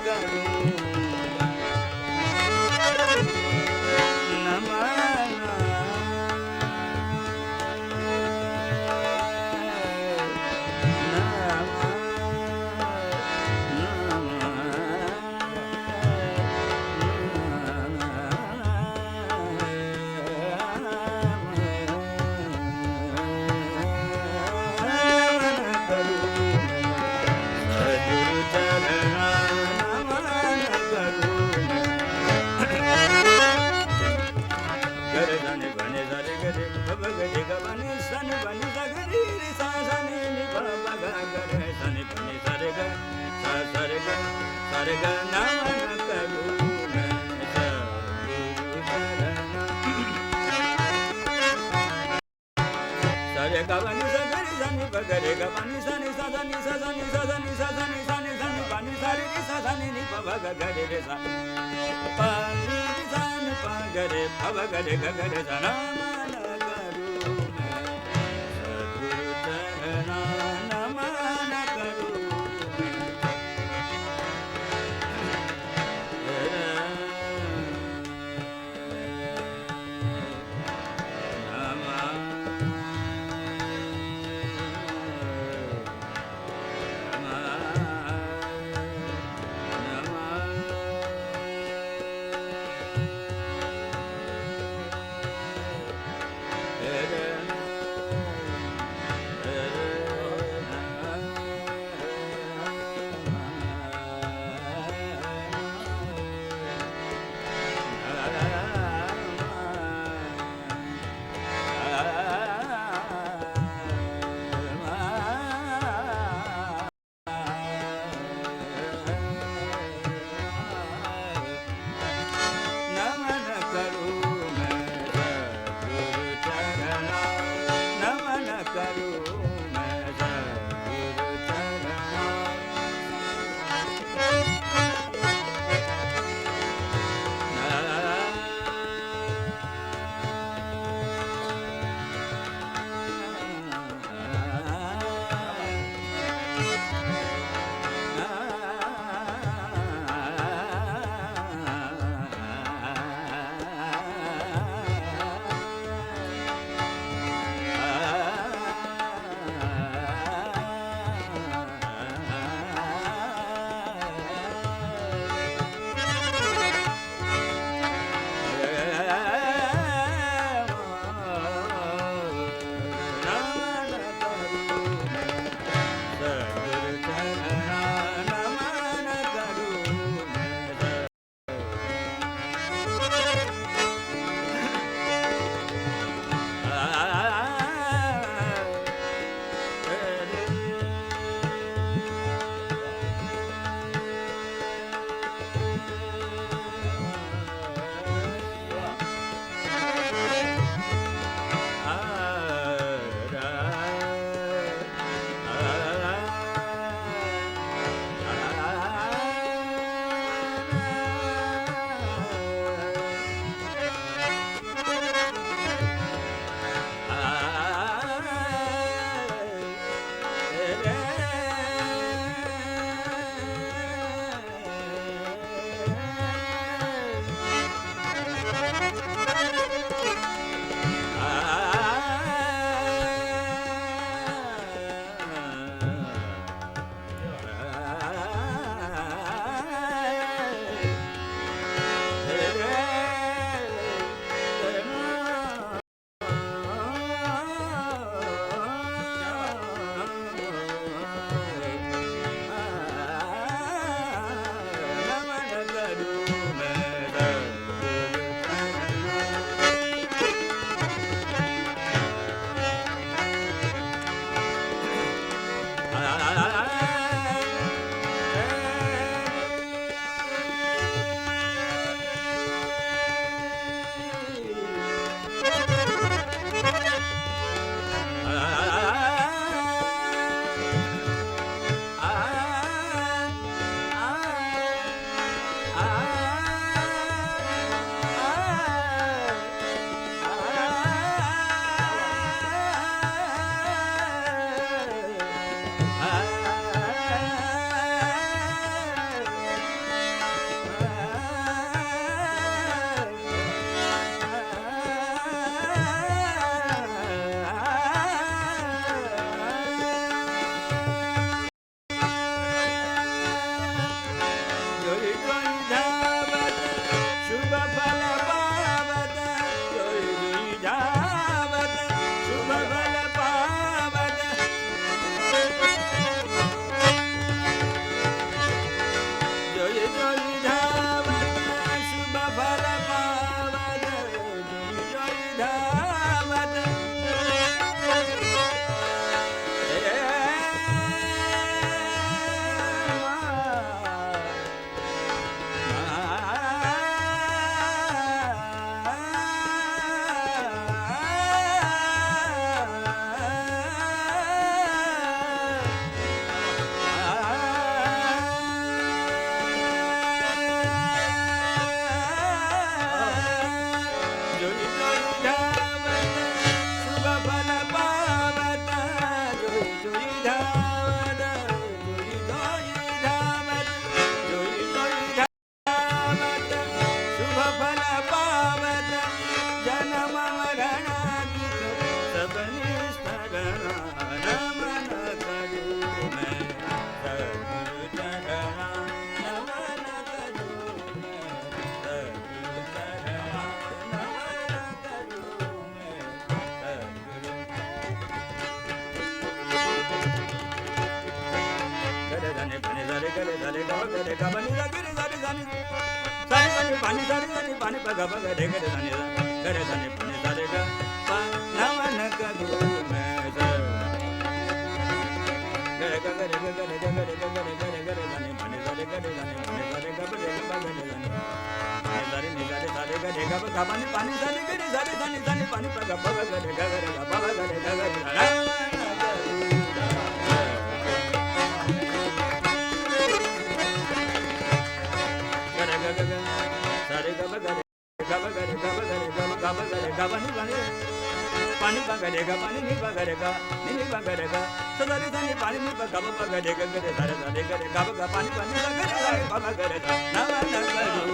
करूं सारे ग नमन करूं मैं सद्गुरु चरण सारे ग बनि सगरे सनि पगरे ग बनि सनि सनि सनि सनि सनि सनि सनि बनि सारे रि सनि नि प ग गरे रे सा प नि सन प गरे प ग गरे ग गरे सा नमन करूं मैं सद्गुरु चरण नमन करूं sani pani sari ga re ga ba ga re ga ba ni sa ga re sari sani sari sani pani sari sani pani pa ga re ga re sani ga re sani pani sari ga pa na ma na ka du me sa ga re ga ga re ga ga re ga ga re ga ga re ga re ga re sani pani sari ga re sani pani sari ga ba re ga ba ga re sani pani sari ni sari sari ga re ga ba ga ba ni pani sari ga re sari sani sani pani pa ga ba ga re ga ba ga re ga re pani pagarega pani ni pagarega ni pagarega sadare sani pani ni pagarega gare sare sare gare ga pani pani gare sare pagarega nama nagaru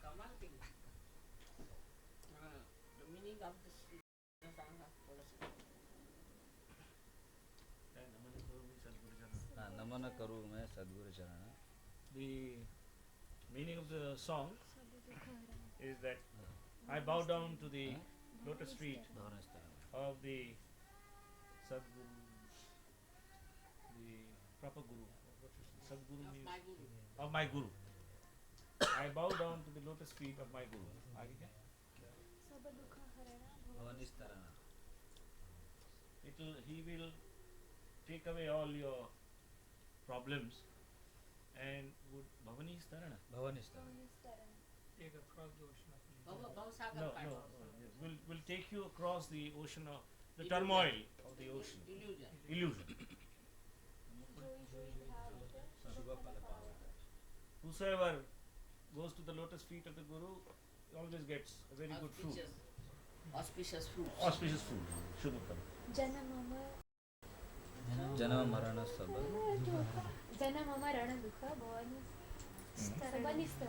कमाल की the meaning of this song of Tulsi. नमन करू मैं सद्गुरु चरण. The meaning of the song is that I bow down to the lotus feet of the Sadguru, the proper Guru. Sadguru Of means my Guru. of my Guru. I bow down to the lotus feet of my Guru. आगे क्या? He will take away all your problems and would Bhavani is Tarana? भवन स्थान. Bhavsagar No, part. no. Will take you across the ocean of the turmoil of the ocean. Illusion. Whosoever goes to the lotus feet of the Guru always gets a very good fruit. Auspicious fruit. Auspicious fruit. Shubham. जन्म मरण सब जनमम रण दुःख भवनि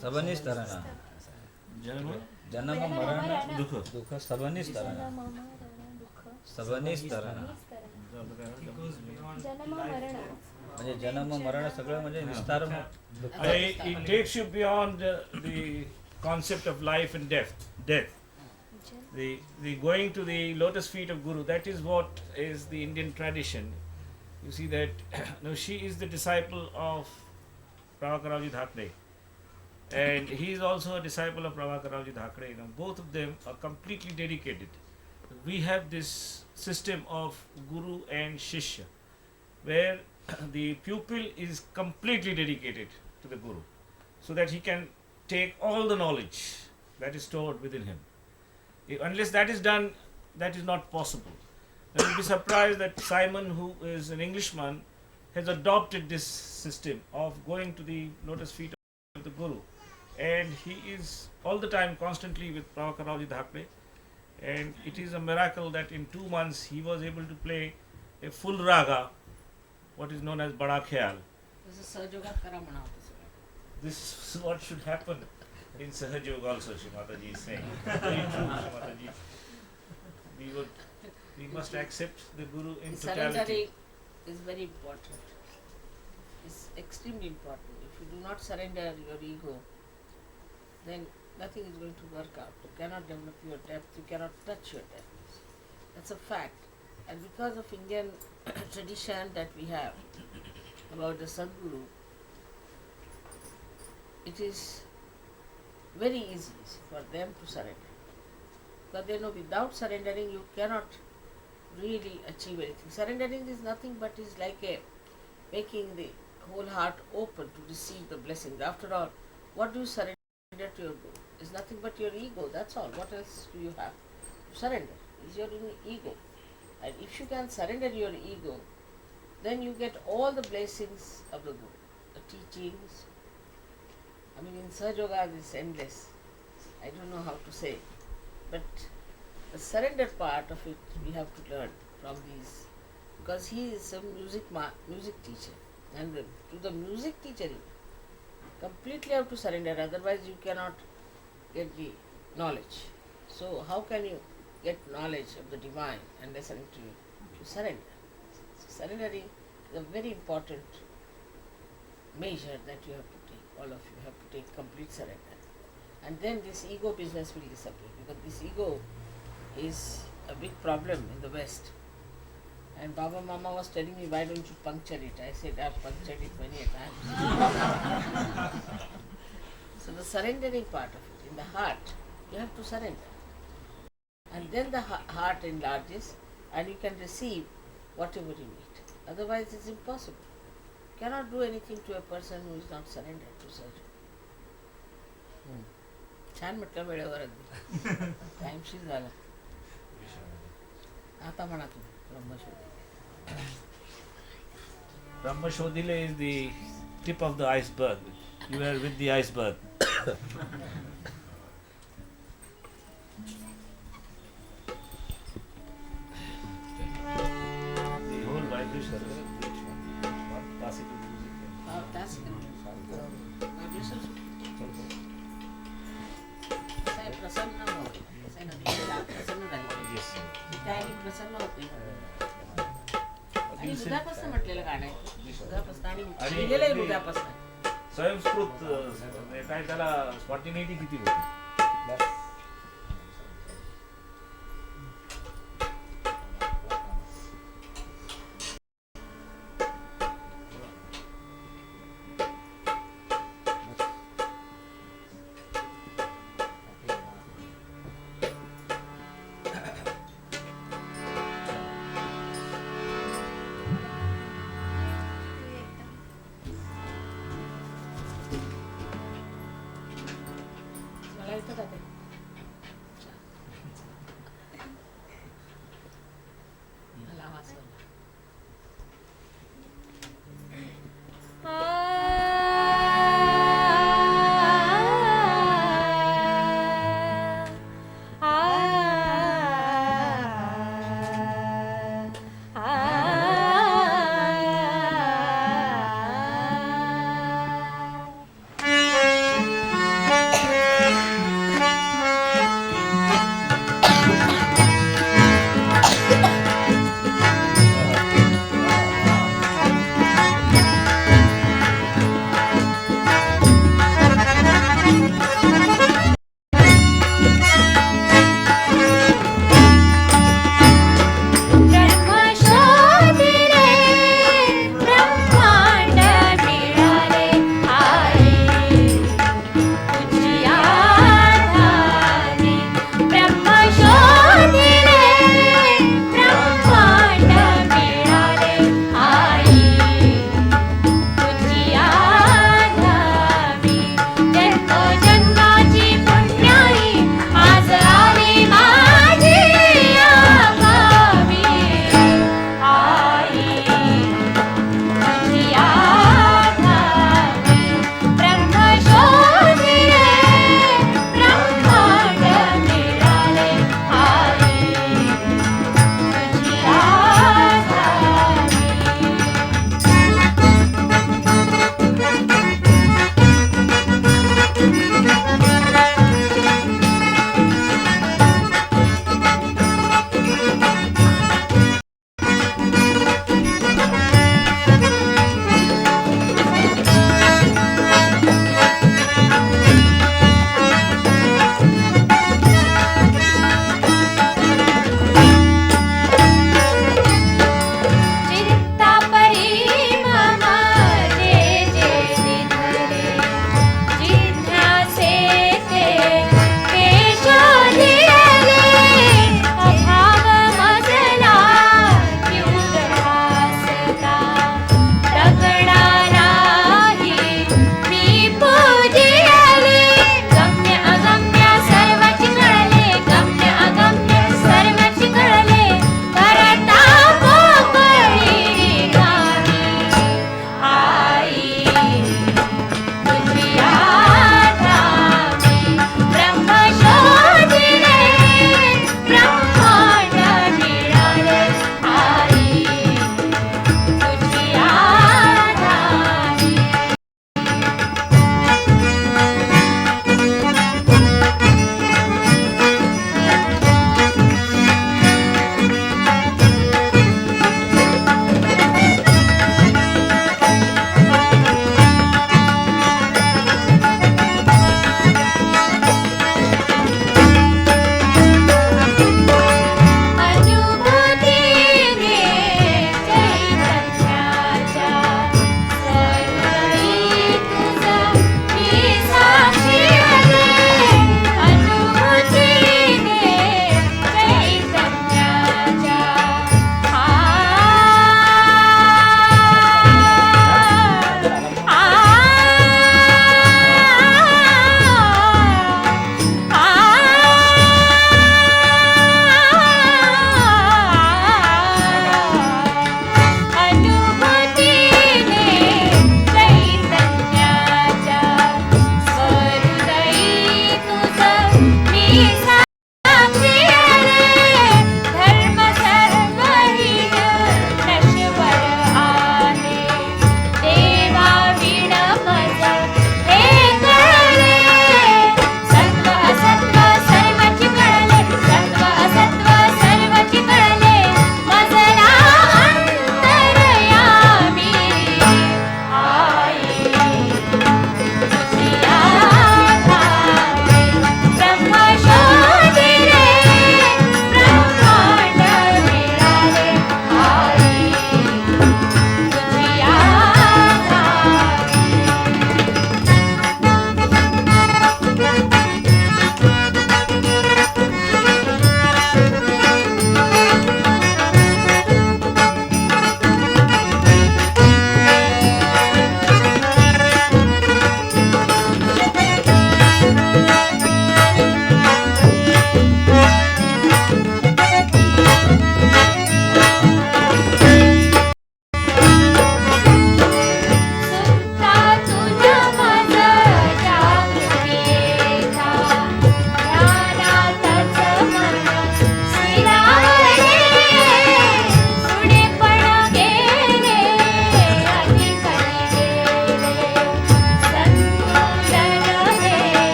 सबनिस्तरण. Janama जन्म मरण दुःख सर्वांनीच तरण सर्वांनीच तरण म्हणजे जन्म मरण सगळं म्हणजे विस्तार दुःख. It takes you beyond the concept of life and death. The going to the lotus feet of Guru, that is what is the Indian tradition. You see that now she is the disciple of Prabhakaraji Thakre, and he is also a disciple of Prabhakaraji Thakre. Both of them are completely dedicated. We have this system of Guru and Shishya, where the pupil is completely dedicated to the Guru, so that he can take all the knowledge that is stored within him. Unless that is done, that is not possible. You will be surprised that Simon, who is an Englishman, has adopted this system of going to the lotus feet of the Guru, and he is all the time constantly with Prabhakaraji Thakre, and it is a miracle that in 2 months he was able to play a full raga, what is known as Bada Khayal. जसं सहयोगात करा म्हणा होतं सगळं. This is what should happen in Sahaj Yoga also, Shri Mataji is saying. Very true, Shri Mataji. We must accept the Guru in totality. Surrendering is very important. It's extremely important. If you do not surrender your ego, then nothing is going to work out. You cannot develop your depth, you cannot touch your depth. That's a fact. And because of Indian tradition that we have about the Sadguru, it is very easy for them to surrender. Because they know without surrendering you cannot really achieve anything. Surrendering is nothing but is like making the whole heart open to receive the blessings. After all, what do you surrender to your Guru? It's nothing but your ego, that's all. What else do you have? Surrender is your ego. And if you can surrender your ego, then you get all the blessings of the Guru, the teachings. I mean, in Sahaja Yoga it's endless. I don't know how to say. But the surrender part of it we have to learn from these. Because he is a music teacher. And to the music teacher you completely have to surrender. Otherwise you cannot get the knowledge. So how can you get knowledge of the divine and listening to you? To surrender. So surrendering is a very important measure that you have to take. All of you have to take complete surrender. And then this ego business will disappear, because this ego is a big problem in the West. And Baba Mama was telling me, why don't you puncture it? I said, I've punctured it many a times. So the surrendering part of it, in the heart, you have to surrender. And then the heart enlarges and you can receive whatever you need. Otherwise it's impossible. You cannot do anything to a person who is not surrendered to surgery. छान म्हटलं वेळेवर अगदी टाईमशीर झाला. आता म्हणा तुम्ही ब्रह्मशोधी. Brahmashodhile is the tip of the iceberg. You are with the iceberg. The whole vibration is which one? Classical music. Classical. प्रसन्न होते. प्रसन्न झाली. Yes. त्याने प्रसन्न होते. आणि हृदयापासून म्हटलेलं गाणं आहे. हृदयापासून आणि लिहिलेलं आहे हृदयापासून. स्वयंस्फूर्त काय त्याला स्पॉन्टिनिटी किती होती. मला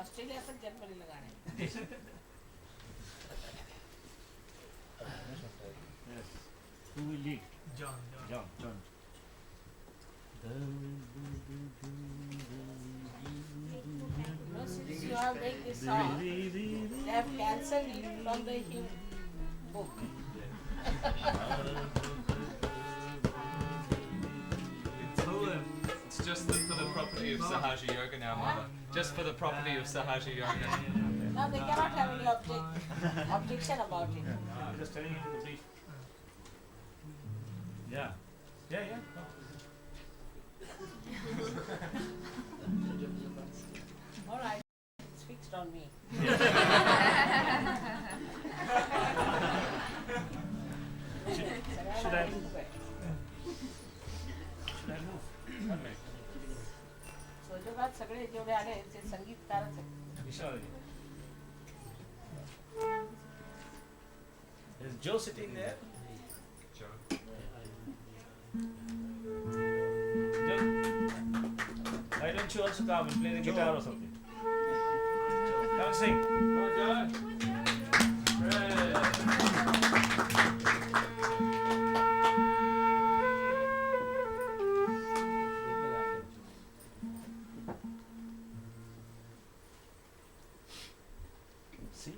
ऑस्ट्रेलिया तक जनवरी लगाने Yes. Who will lead? John. John. No, since you have made this song, they have cancelled it from the hymn book. It's just for the property of Sahaja Yoga now, Mother. Just for the property of Sahaja Yoga. Now they cannot have any objection about it. I'm just telling you the brief. Yeah. No. All right, it's fixed on me. Should I move? सोजोगात सगळे जेवढे आले ते संगीतकारच आहेत. Vishal. Is Joe sitting there? Joe, why don't you also come and play the guitar or something? Come and sing. See?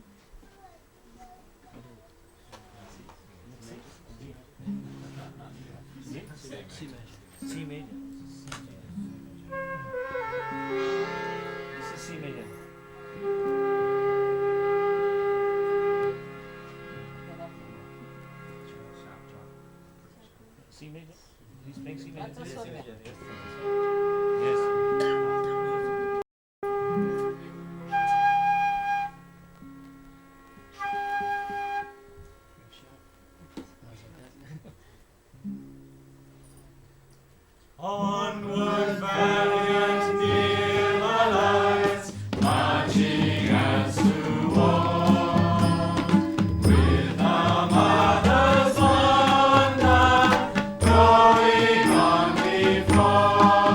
C major. This is C major. C major. He's playing C major. That's a sort of- Yes. Onward, valiant, dear allies, marching as to war. With our mother's wonder, going on before.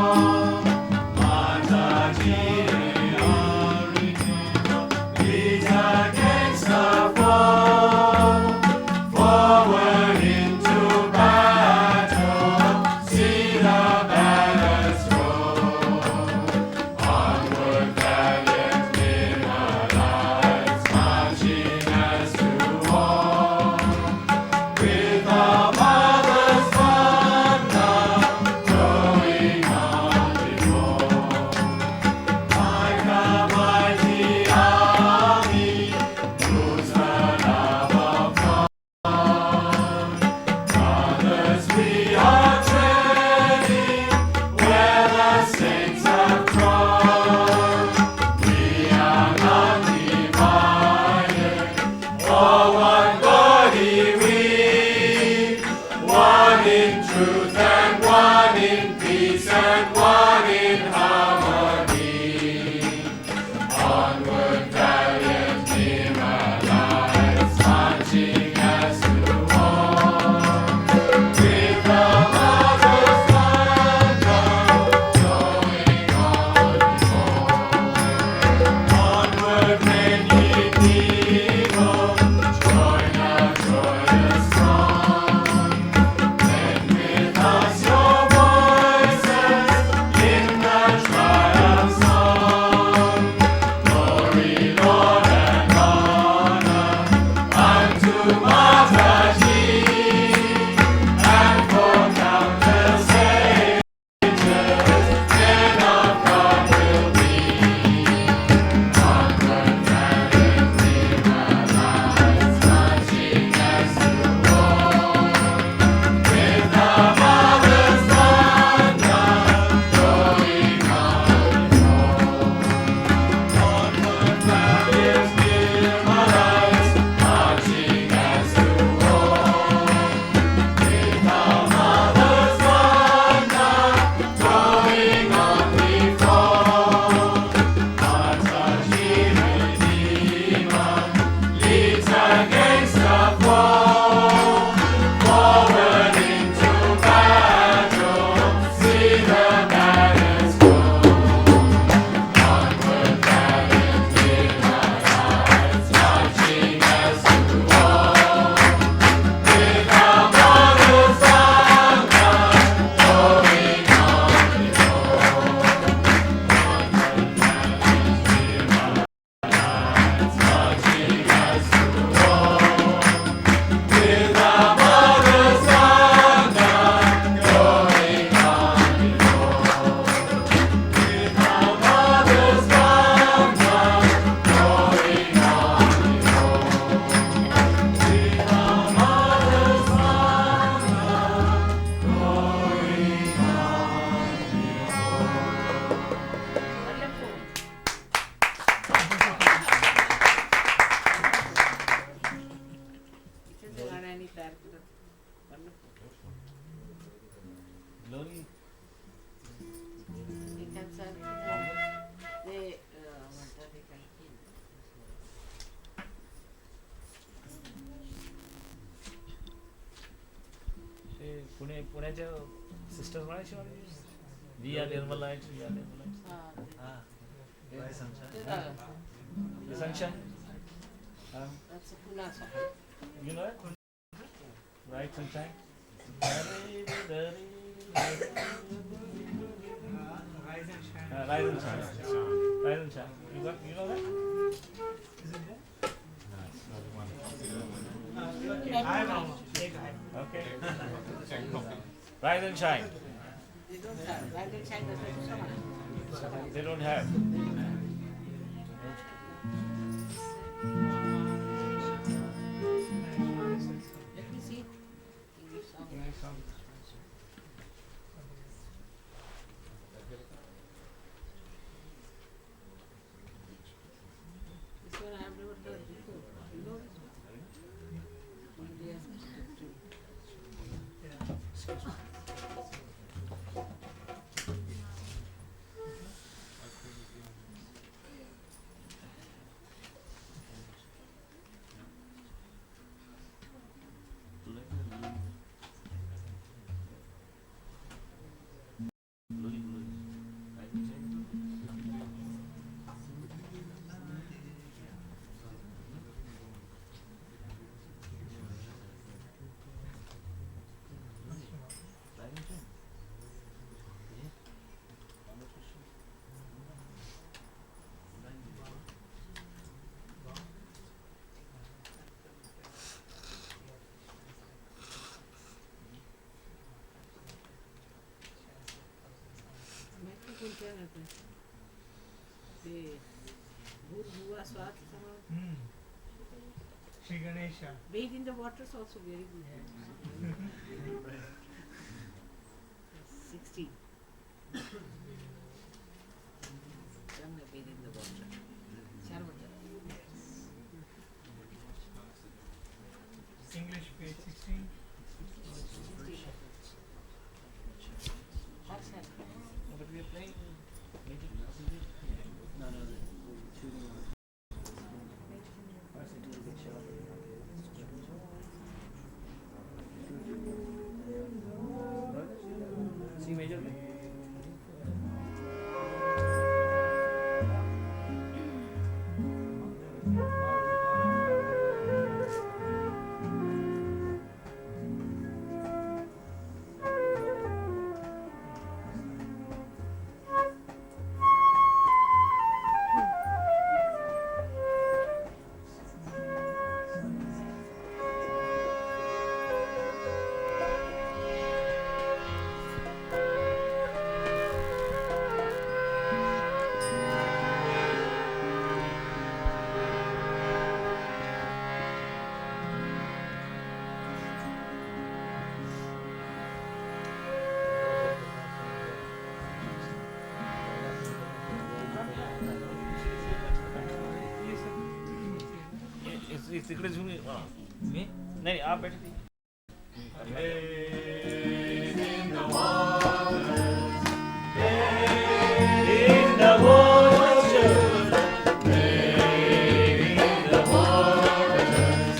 आणि पुण्याच्या sisters म्हणायची मला we are निर्मलाइट्स we are निर्मलाइट्स हा, हां ते झालं. The sunshine. That's a Pune song. You know it? Right, sunshine. Rise and shine. Rise and shine. You know that? Okay. Rise and shine. They don't have. Rise and shine doesn't song. They don't have. Let me see. English song. This one I have never heard before. You know this one? India. Microphone क्या रहता है? ये भूर्भुवः स्वः समाः. Shri Ganesha. Bathe in the water is also very good. 16. Jangan bathe in the water. 4 water. English page 16. That's it. But we are playing. C major. तिकडे झूम मी नाही आप बैठे In the waters, in the water, in the waters,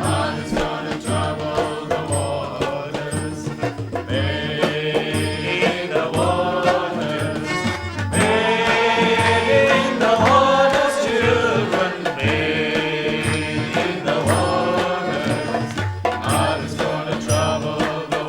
God is gonna trouble the waters. In the waters, in the waters, children, in the waters, God is gonna trouble the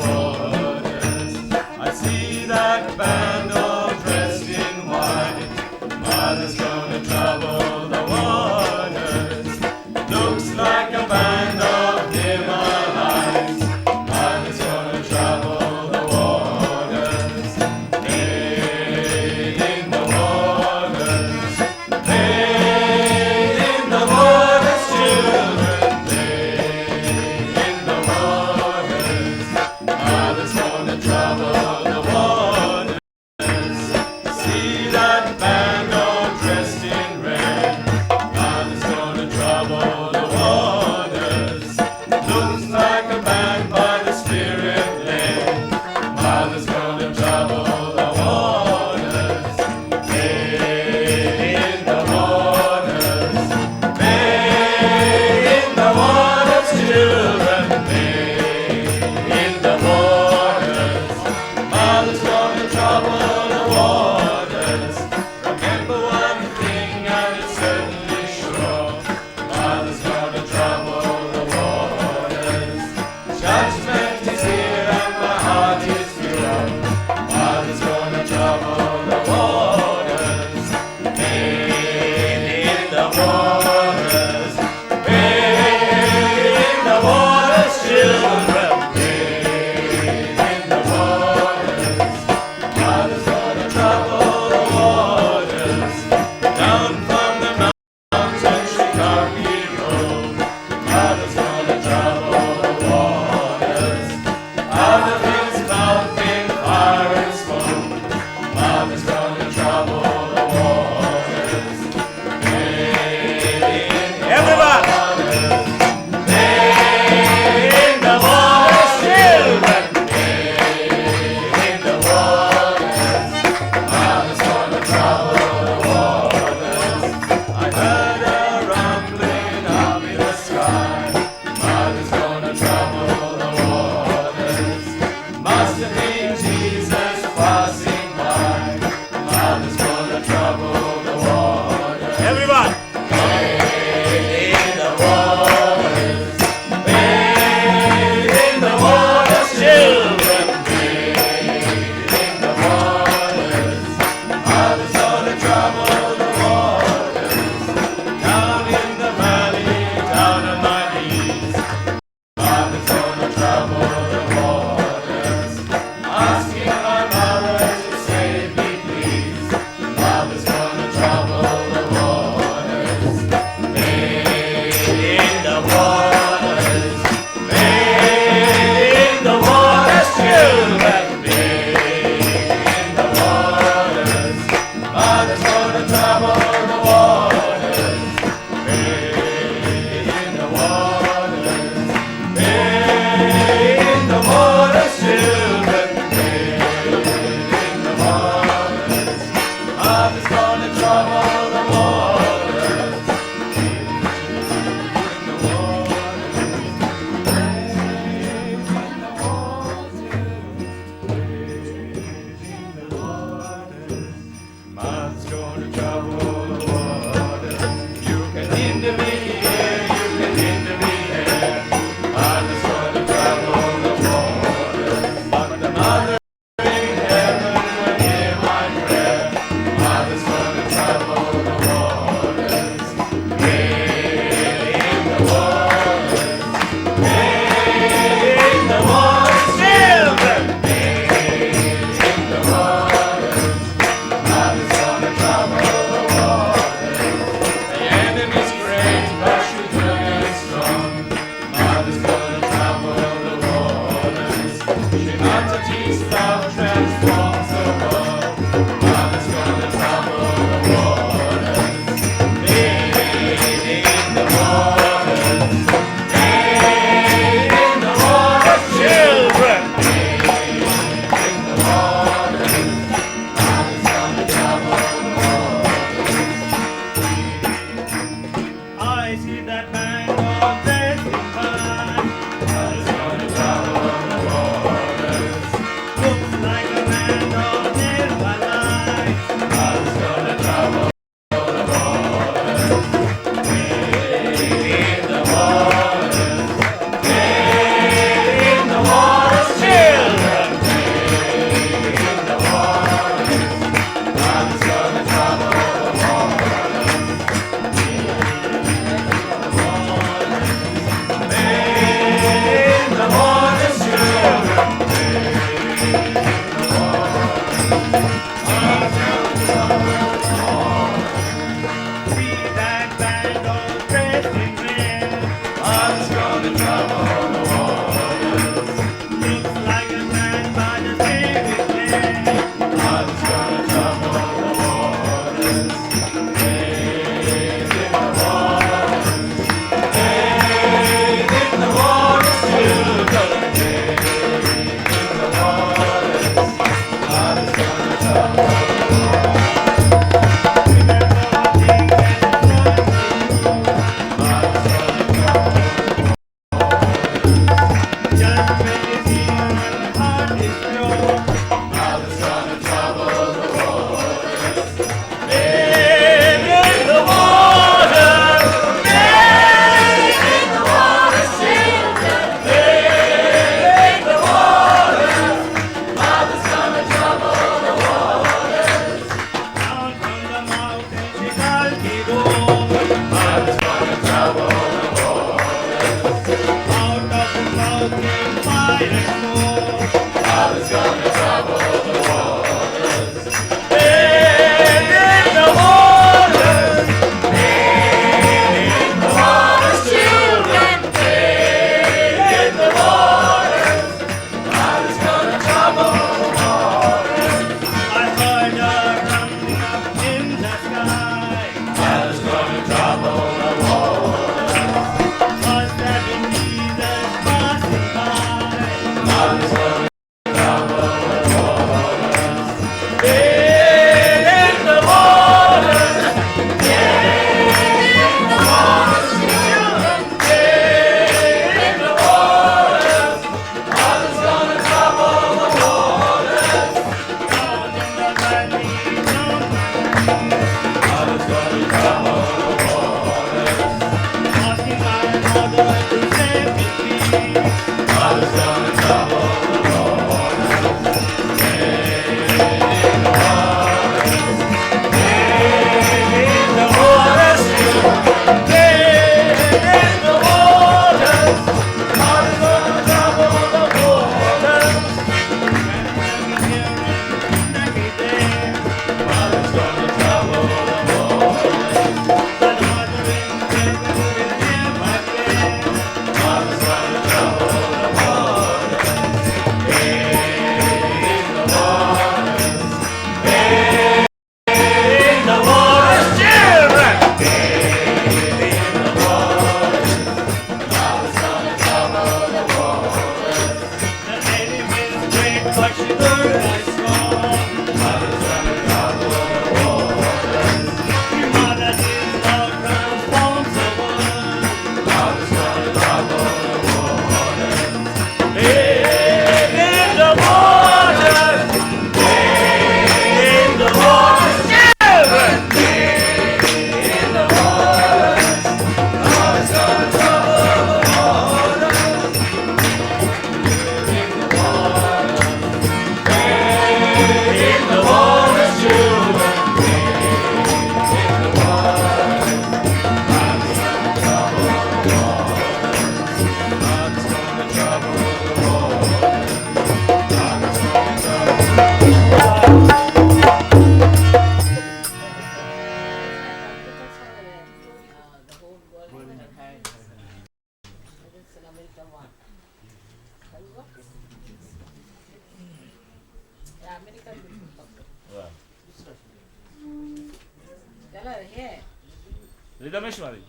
colour हे रमेश मारी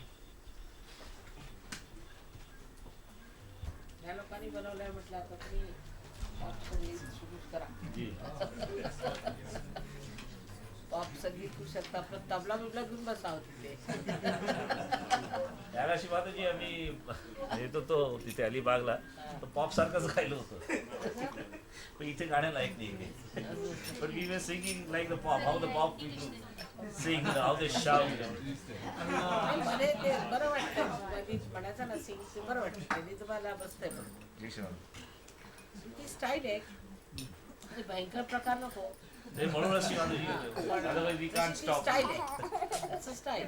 या लोकांनी बनवलंय म्हटलं आता तुम्ही संगीत सुरू करा जी पॉप संगीत करू शकता पण तबला बिबला घेऊन बसावं तिथे याला अशी बात जी आम्ही येतो तो तिथे अलिबागला तो पॉप सारखंच गायलो होतं पण इथे गाण्या लायक नाही पण we were singing like the pop how the pop sing how they shout मध्ये ते बरं वाटतं कधी म्हणायचं ना सिंग ते बरं वाटतं त्यांनी तुम्हाला बसतंय पण ती स्टाईल आहे ते भयंकर प्रकार नको ते म्हणूनच Shivaji otherwise we can't stop style आहे त्याचं स्टाईल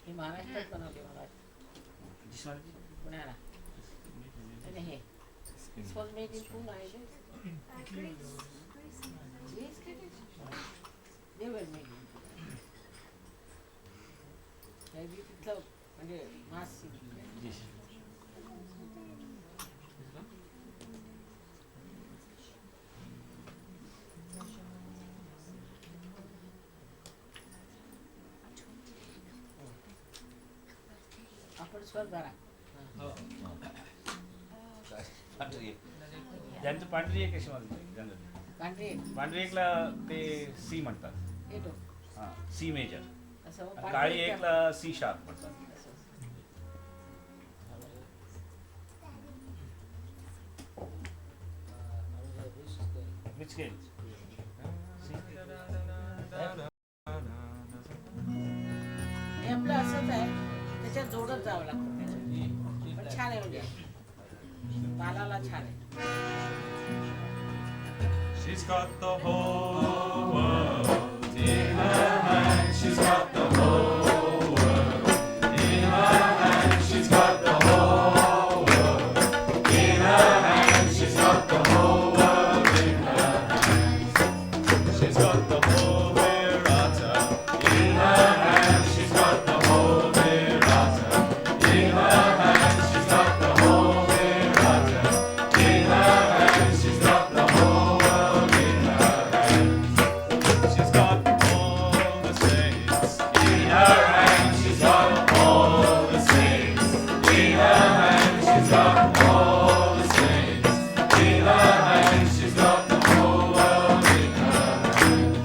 ही महाराष्ट्रात बनवली मला पुण्याला आणि हे This was made in Pune, is it? Please get it. They will make it. Maybe तिथलं म्हणजे मास जी आपण स्वर करा. पांढरी एक ज्यांचं पांढरी एक कशामध्ये जनरली पांढरी पांढरी एकला ते सी म्हणतात येतो हां सी मेजर असं मग काळी पांढरी एकला सी शार्प म्हणतात असं. विच स्केल हे आपलं असंच आहे त्याच्यात जोडत जावं लागतं त्याच्यात. पण छान आहे म्हणजे तालाला छान आहे. She's got the whole world in her hand. She's got the whole world in her hand. She's got the whole world in her hand. She's got the whole world in her hand. She's got the whole virata in her hand. She's got the whole virata in her hand. She's got the whole virata in her hand. She's got the whole world in her hand. She's got all the saints in her hand. She's got all the saints in her hand. She's got all the saints in her hand. She's got the whole world in her hand.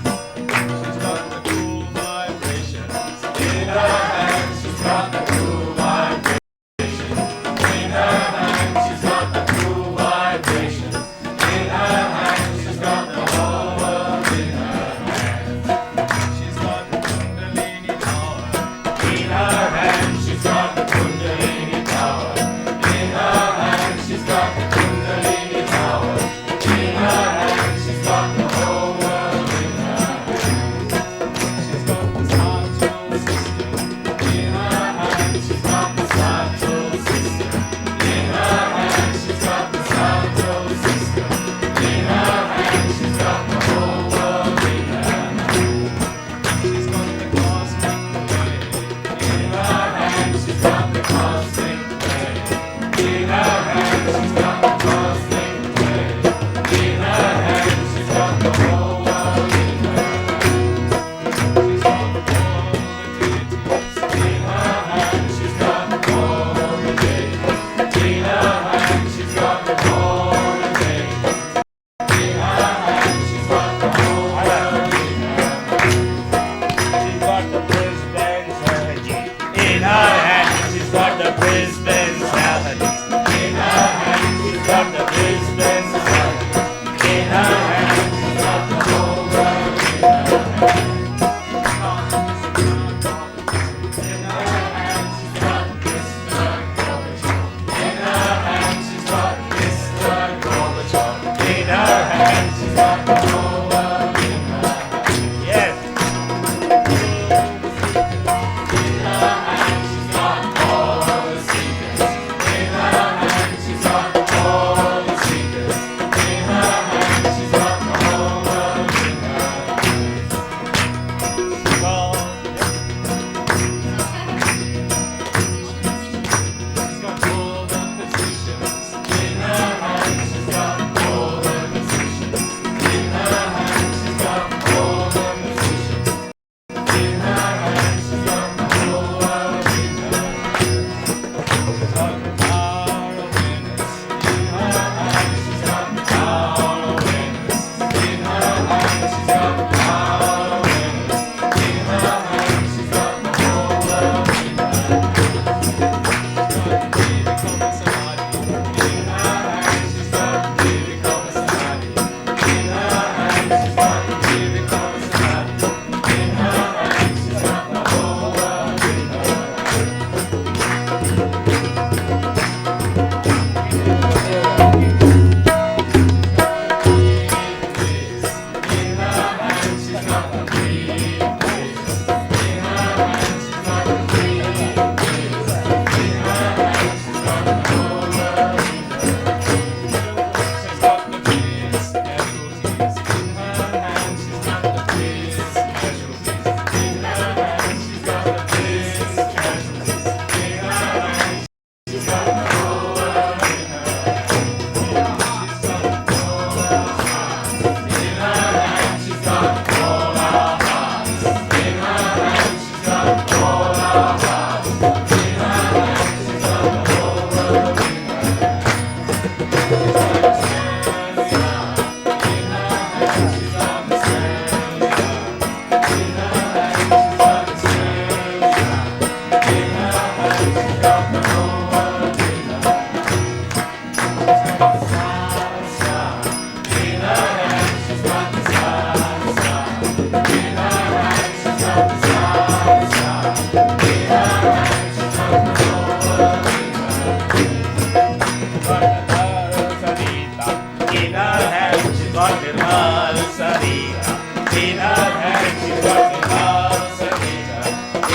In her hand she's got the margarita.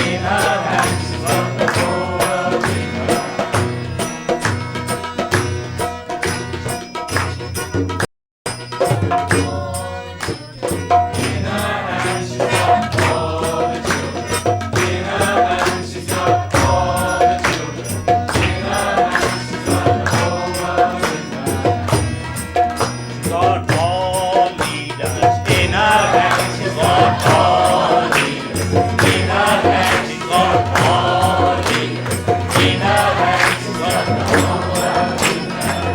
In her hand she's got the whole world in her. In her hand she's got all the children. In her hand she's got all the children. In her hand she's got the whole world in her. Got all leaders. In her hand she's got all leaders. In her hand she's got all leaders. In her hand she's got the whole world in her.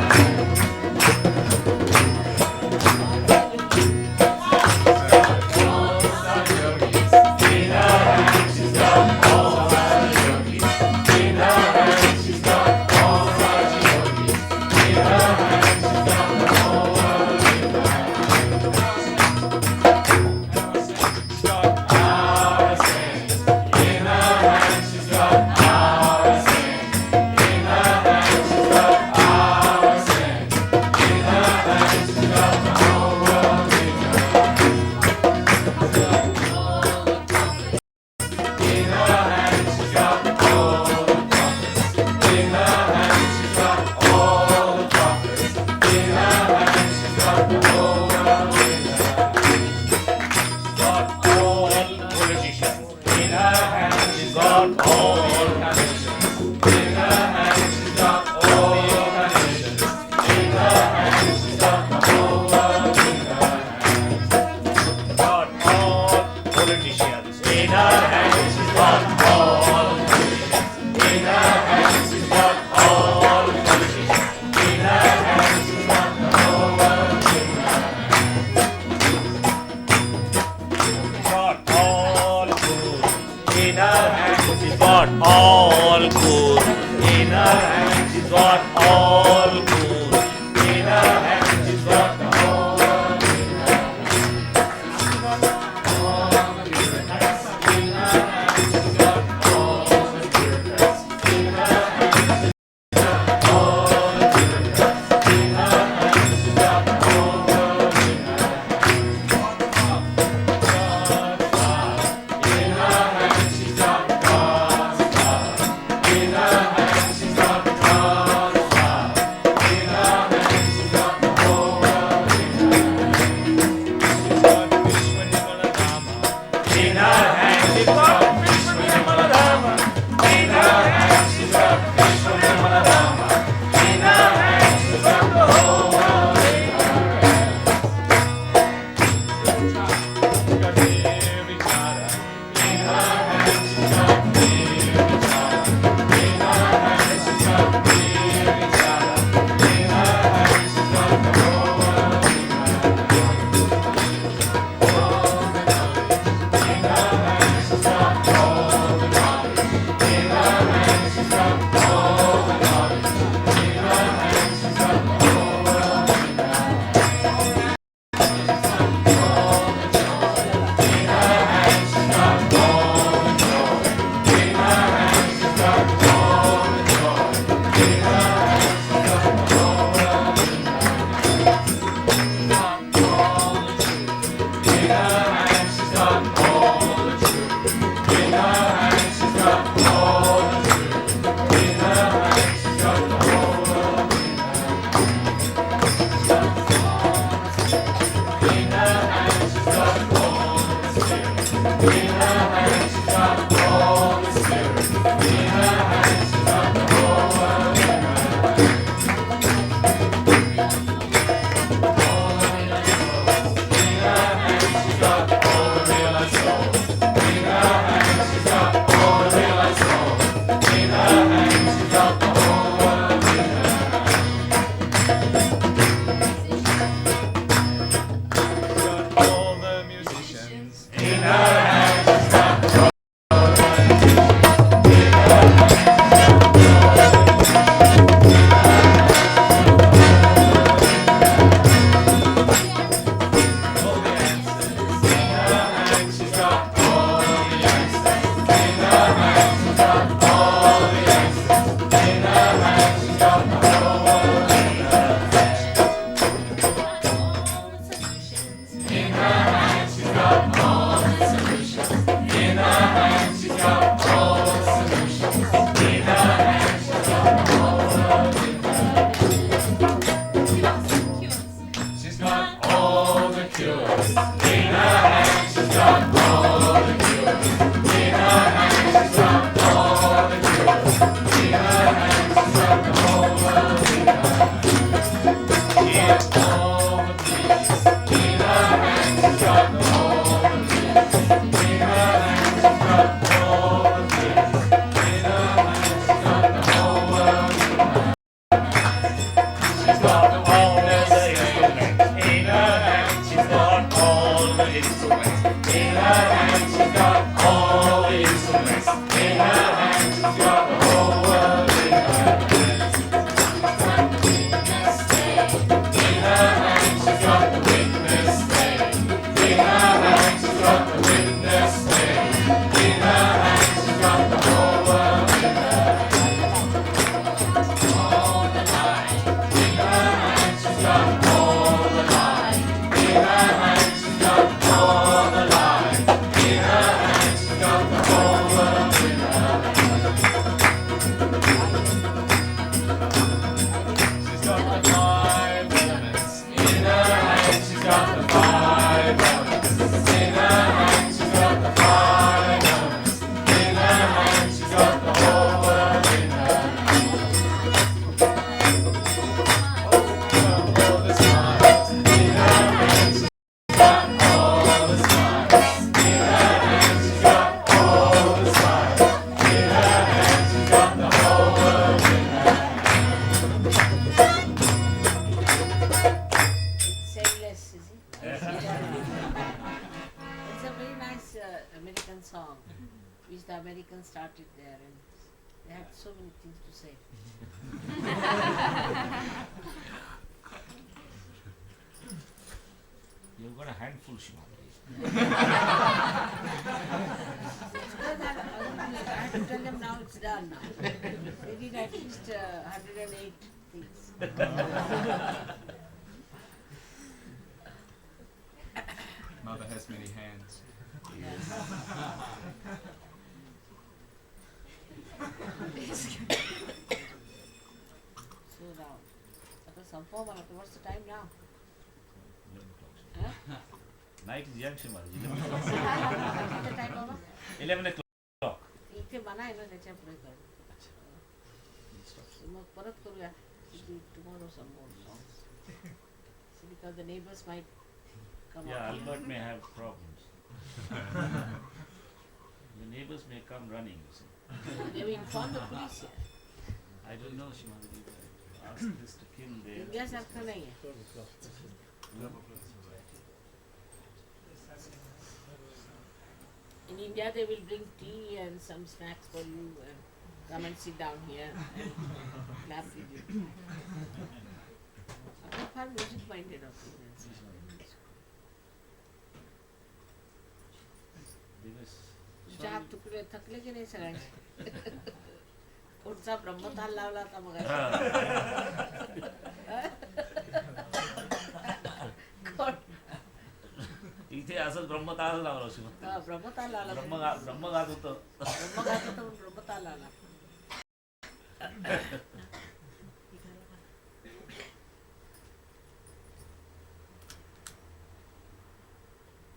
In her hand she's got all Sahaja yogis. In her hand she's got all Sahaja yogis. In her hand she's got the whole world in her. She's got our saints. In her hand she's got our saints. In her hand she's got our saints. In her hand she's got the whole world in her. In her hand she's got all the prophets. In her hand she's got all the prophets. In her hand she's got the whole world in her. She's got all politicians. In her hand she's got all nations. In her hand she's got all nations. In her hand she's got the whole world in her hand. Got all politicians. In her hand she's got all politicians. In her hand she's got all politicians. In her hand she's got the whole world in her hand. Got all good. In her hand she's got all good. In her hand she's got all good. In her hand she's got the whole world in her. She's got all the bureaucrats. In her hand she's got all the bureaucrats. In her hand she's got all the bureaucrats. In her hand she's got the whole world in her. In her hand she's got God's love. In her hand she's got God's love. In her hand she's got the whole world in her. She's got Vishwanyamalagama. In her hand she's got Vishwanyamalagama. In her hand she's got Vishwanyamalagama. In her hand she's got the whole world in her. She's got Nirvichara. In her hand she's got Nirvichara. In her hand she's got Nirvichara. In her hand she's got the whole world in her. All the knowledge. In her hand she's got all the knowledge. In her hand she's got all the knowledge. In her hand she's got the whole world in her. In her hand she's got American song, which the Americans started there, and they had so many things to say. You've got a handful, Shima. I have to tell them now it's done now. They did at least 108 things. Mother has many hands. So now, Informal, what's the time now? 11 o'clock. Huh? Night is young, Shima. What's the time, Baba? 11 o'clock. इथे मना आहे ना त्याच्या पुढे कर. मग परत करूया. Tomorrow some more songs. So because the neighbors might come Yeah, out. Albert may have problems. The neighbors may come running, you see. They will inform the police here. I don't know, Shima. Ask this to kill there. इंडियासारखं नाही आहे. In India, they will bring tea and some snacks for you and come and sit down here and clap with you. I'm far music minded of Indians. तुमच्या हात तुकडे थकले की नाही सगळ्यांचे पुढचा ब्रह्मताल लावला होता मग इथे असंच ब्रह्मताल लावलं शिव ब्रह्मताल आला ब्रह्मगात होतं ब्रह्मगात होतं म्हणून ब्रह्मताल आला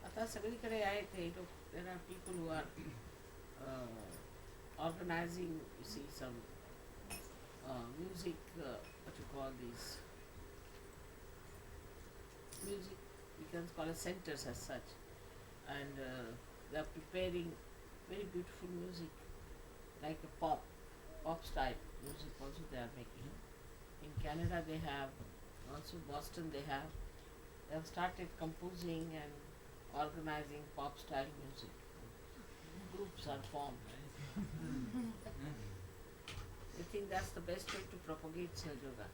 आता सगळीकडे आहेत हे लोक there are people who are organizing, you see, some music, what you call these music, we can call it centers as such, and they are preparing very beautiful music, like a pop style music also they are making. In Canada they have, also Boston they have started composing and organizing pop style music. Groups are formed. I think that's the best way to propagate Sahaja Yoga.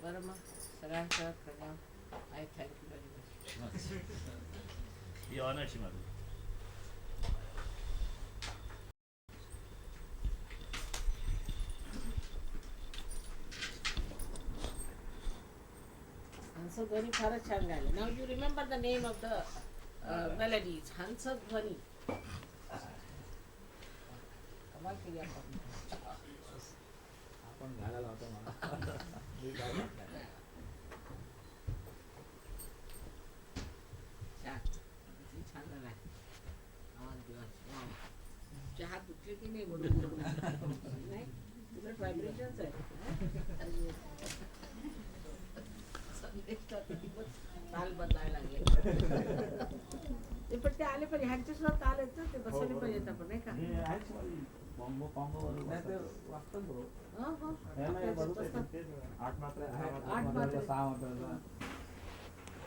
Varama, Saransa, Pranam, I thank you very much. Be honored, Shimadu. Hansadhwani फारच छान गायलं. Now you remember the name of the melodies. Hansadhwani. कमाल केली आपण. आपण घालायला होतं मला मी काय म्हटलं छान. किती छान झालाय. आवाज दिवस. तुझे हात दुखले की नाही? नाही? तुला vibrations है संदेश ताल बदलायला लागले पण ते आले पण ह्यांचे सुद्धा ताल आहेत ना ते बसवले पाहिजेत आपण नाही का हे आहेच वाली. बॉम्बो बरोबर नाही ते बसतात. वाचतात बरोबर. हा हा ह्याला हे बरोबर आहे. बसतात. तेच आठ मात्रा आठ मात्रे. 6 मात्राचा.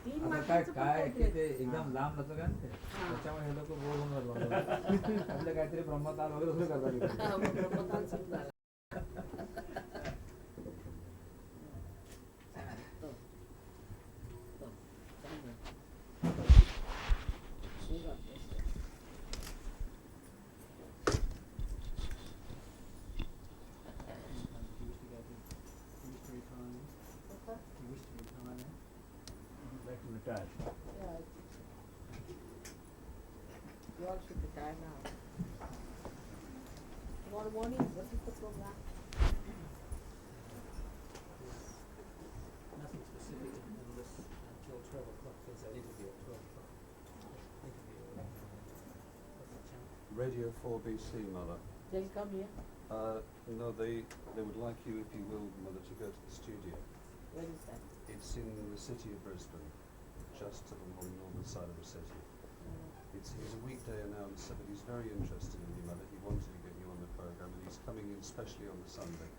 तीन आता मात्राचं पण काय काहीतरी की ते एकदम लांब लचक आहे ना ते. त्याच्यामुळे हे लोक बोर होऊन जातात. आपले काहीतरी ब्रह्मताल वगैरे दुसरं करतात. हा, मग ब्रह्मताल समजायला. तो. तो. चांगलं. सुरू आपलं. retire. Yeah. You all should retire now. Tomorrow morning, what is the program? Nothing specific unless until 12 o'clock. There's that interview at 12 o'clock. Interview. What's that channel? Radio 4BC, Mother. They'll come here. No, they would like you, if you will, Mother, to go to the studio. Where is that? It's in the city of Brisbane, just to the northern side of the city. He's a weekday announcer, but he's very interested in you, Mother. He wanted to get you on the programme, and he's coming in specially on the Sunday.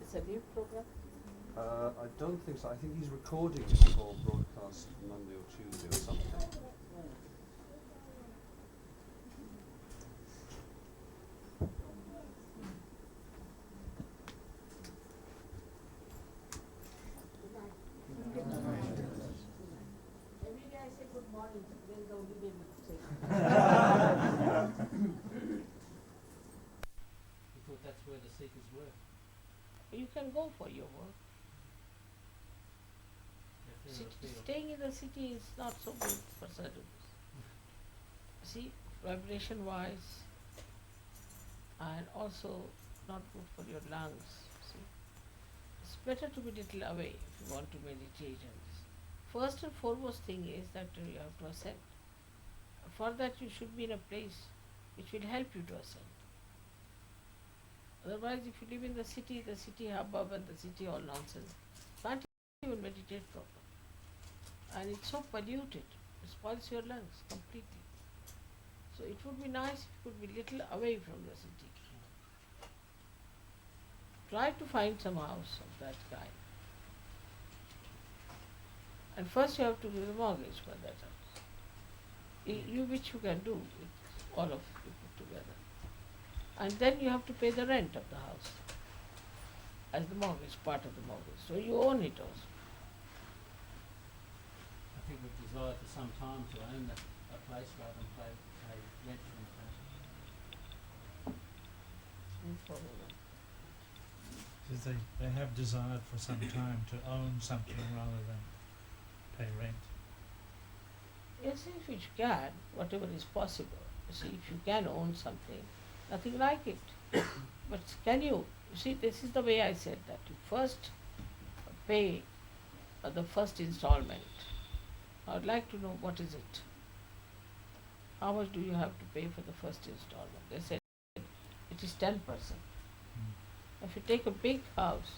It's a new program? I don't think so. I think he's recording it for broadcast Monday or Tuesday or something. Every day I say good morning, then the only day we say. You thought that's where the seekers were. You can go for your work. They're further afield. Staying in the city is not so good for surgeons. See, vibration wise, and also not good for your lungs. See, it's better to be little away if you want to meditate. And this. First and foremost thing is that you have to ascend. For that you should be in a place which will help you to ascend. Otherwise, if you live in the city hubbub and the city all nonsense, can't even meditate properly. And it's so polluted, it spoils your lungs completely. So it would be nice if you could be little away from the city. Try to find some house of that kind. And first you have to give the mortgage for that house. Which you can do with all of you put together. And then you have to pay the rent of the house as the mortgage, part of the mortgage. So you own it also. I think we've desired for some time to own a place rather than pay rent from the place. Because they have desired for some time to own something rather than pay rent. Yes, if you can, whatever is possible. You see, if you can own something, nothing like it. But can you? You see, this is the way I said that. You first pay the first installment. I would like to know what is it. How much do you have to pay for the first installment? They said it is 10%. If you take a big house,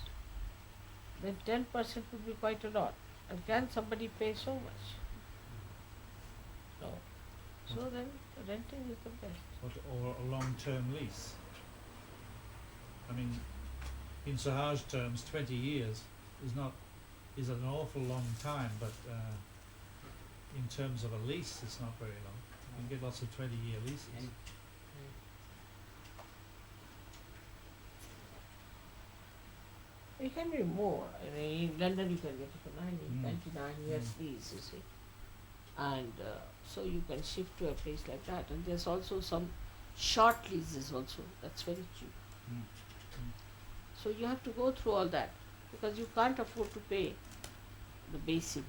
then 10% would be quite a lot. And can somebody pay so much? No. So then renting is the best. Or a long-term lease. I mean, in Sahaj terms, 20 years is an awful long time, but in terms of a lease, it's not very long. You can get lots of 20-year leases. It can be more. In London you can get it for 99 years lease, you see. And so you can shift to a place like that. And there's also some short leases also. That's very cheap. So you have to go through all that because you can't afford to pay the basic.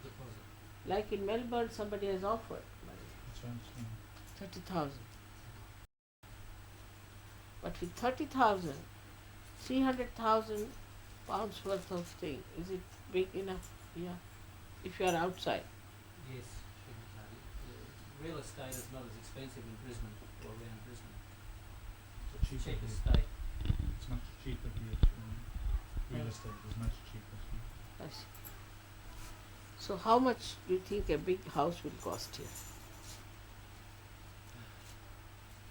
Like in Melbourne, somebody has offered money, That's right. 30,000. But with 30,000, 300,000 pounds worth of thing, is it big enough? Yeah. If you are outside. Yes, real estate is not as expensive in Brisbane or around Brisbane. cheaper cheap here. estate. It's much cheaper here. Real estate is much cheaper here. I see. So how much do you think a big house will cost here?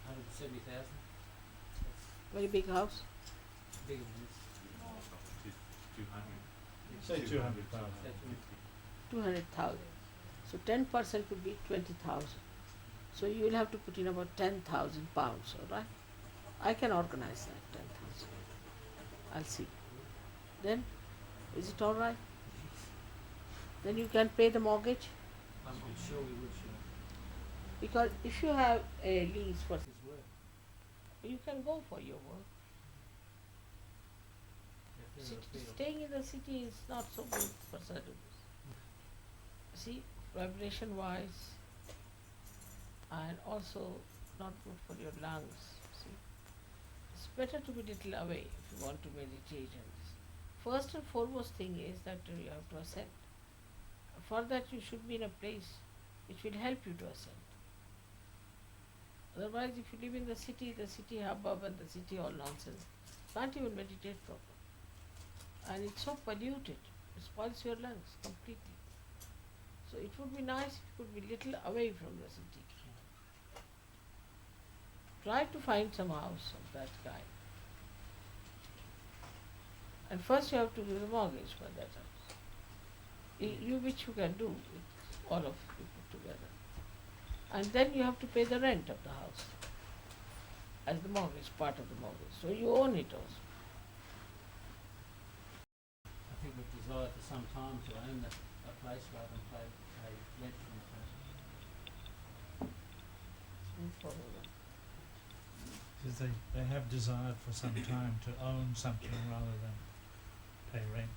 170,000. Very big house? That's bigger than this. 200. Say 200,000. That's 200,000. So 10% would be 20,000. So you will have to put in about 10,000 pounds, all right? I can organize that 10,000. I'll see. Then, is it all right? Then you can pay the mortgage, I'm sure we would, sure. because if you have a lease for, His work. you can go for your work. If there's a field. Staying in the city is not so good for certain. See, vibration wise, and also not good for your lungs. See, it's better to be little away if you want to meditate. And this. First and foremost thing is that you have to ascend. For that, you should be in a place which will help you to ascend. Otherwise, if you live in the city hubbub and the city all nonsense, can't even meditate properly. And it's so polluted, it spoils your lungs completely. So it would be nice if you could be little away from the city. Try to find some house of that kind. And first you have to give the mortgage for that house. Which you can do with all of you put together. And then you have to pay the rent of the house as the mortgage, part of the mortgage. So you own it also. I think we've desired for some time to own a place rather than pay rent from a place. No problem. Because they have desired for some time to own something rather than pay rent.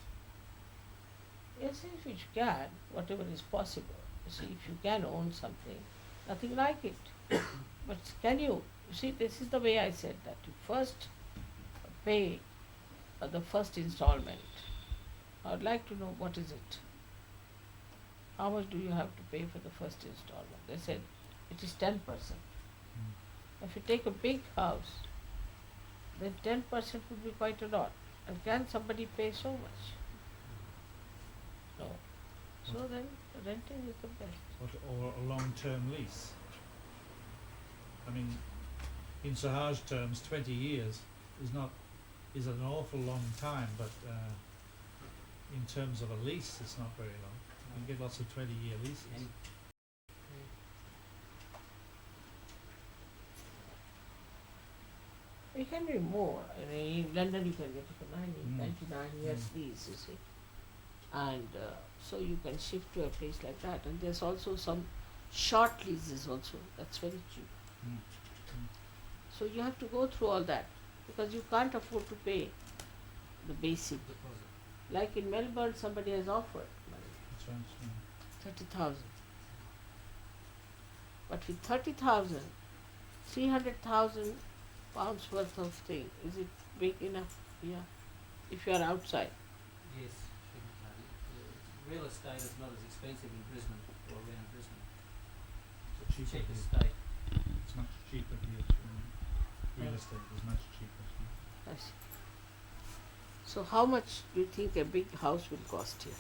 Yes, if you can, whatever is possible. You see, if you can own something, nothing like it. But can you? You see, this is the way I said that. You first pay the first installment. I would like to know what is it. How much do you have to pay for the first installment? They said it is 10%. If you take a big house, then 10% would be quite a lot. And can somebody pay so much? No. So then renting is the best. Or a long-term lease. I mean, in Sahaj terms, 20 years is an awful long time, but in terms of a lease, it's not very long. You can get lots of 20-year leases. And It can be more. In London you can get it for 99 years lease, you see. And so you can shift to a place like that. And there's also some short leases also. That's very cheap. So you have to go through all that because you can't afford to pay the basic. deposit. Like in Melbourne, somebody has offered money, That's right. 30,000. But with 30,000, 300,000 pounds worth of thing, is it big enough? Yeah. If you are outside. Yes, real estate is not as expensive in Brisbane or around Brisbane. It's cheaper Cheap here. estate. It's much cheaper here. Real estate is much cheaper here. I see. So how much do you think a big house will cost here?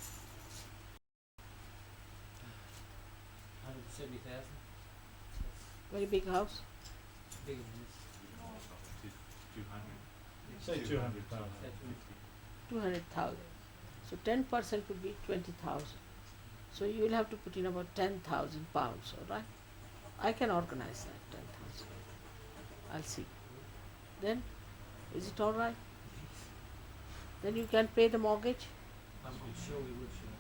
170,000. That's Very big house? bigger than this. 200. Say 200,000. That's 200,000. So 10% would be 20,000. So you will have to put in about 10,000 pounds, all right? I can organize that 10,000. I'll see. Then, is it all right? Then you can pay the mortgage, I'm sure we would, sure.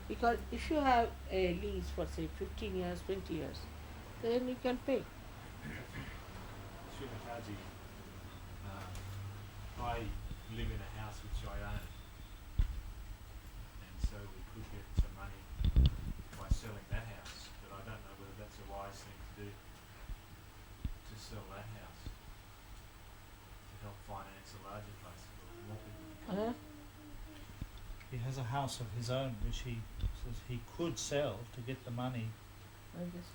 because if you have a lease for say 15 years, 20 years, then you can pay. Srimataji, I live in a house which I own, and so we could get some money by selling that house, but I don't know whether that's a wise thing to do, to sell that house, to help finance a larger place for more people. He has a house of his own which he says he could sell to get the money. I just,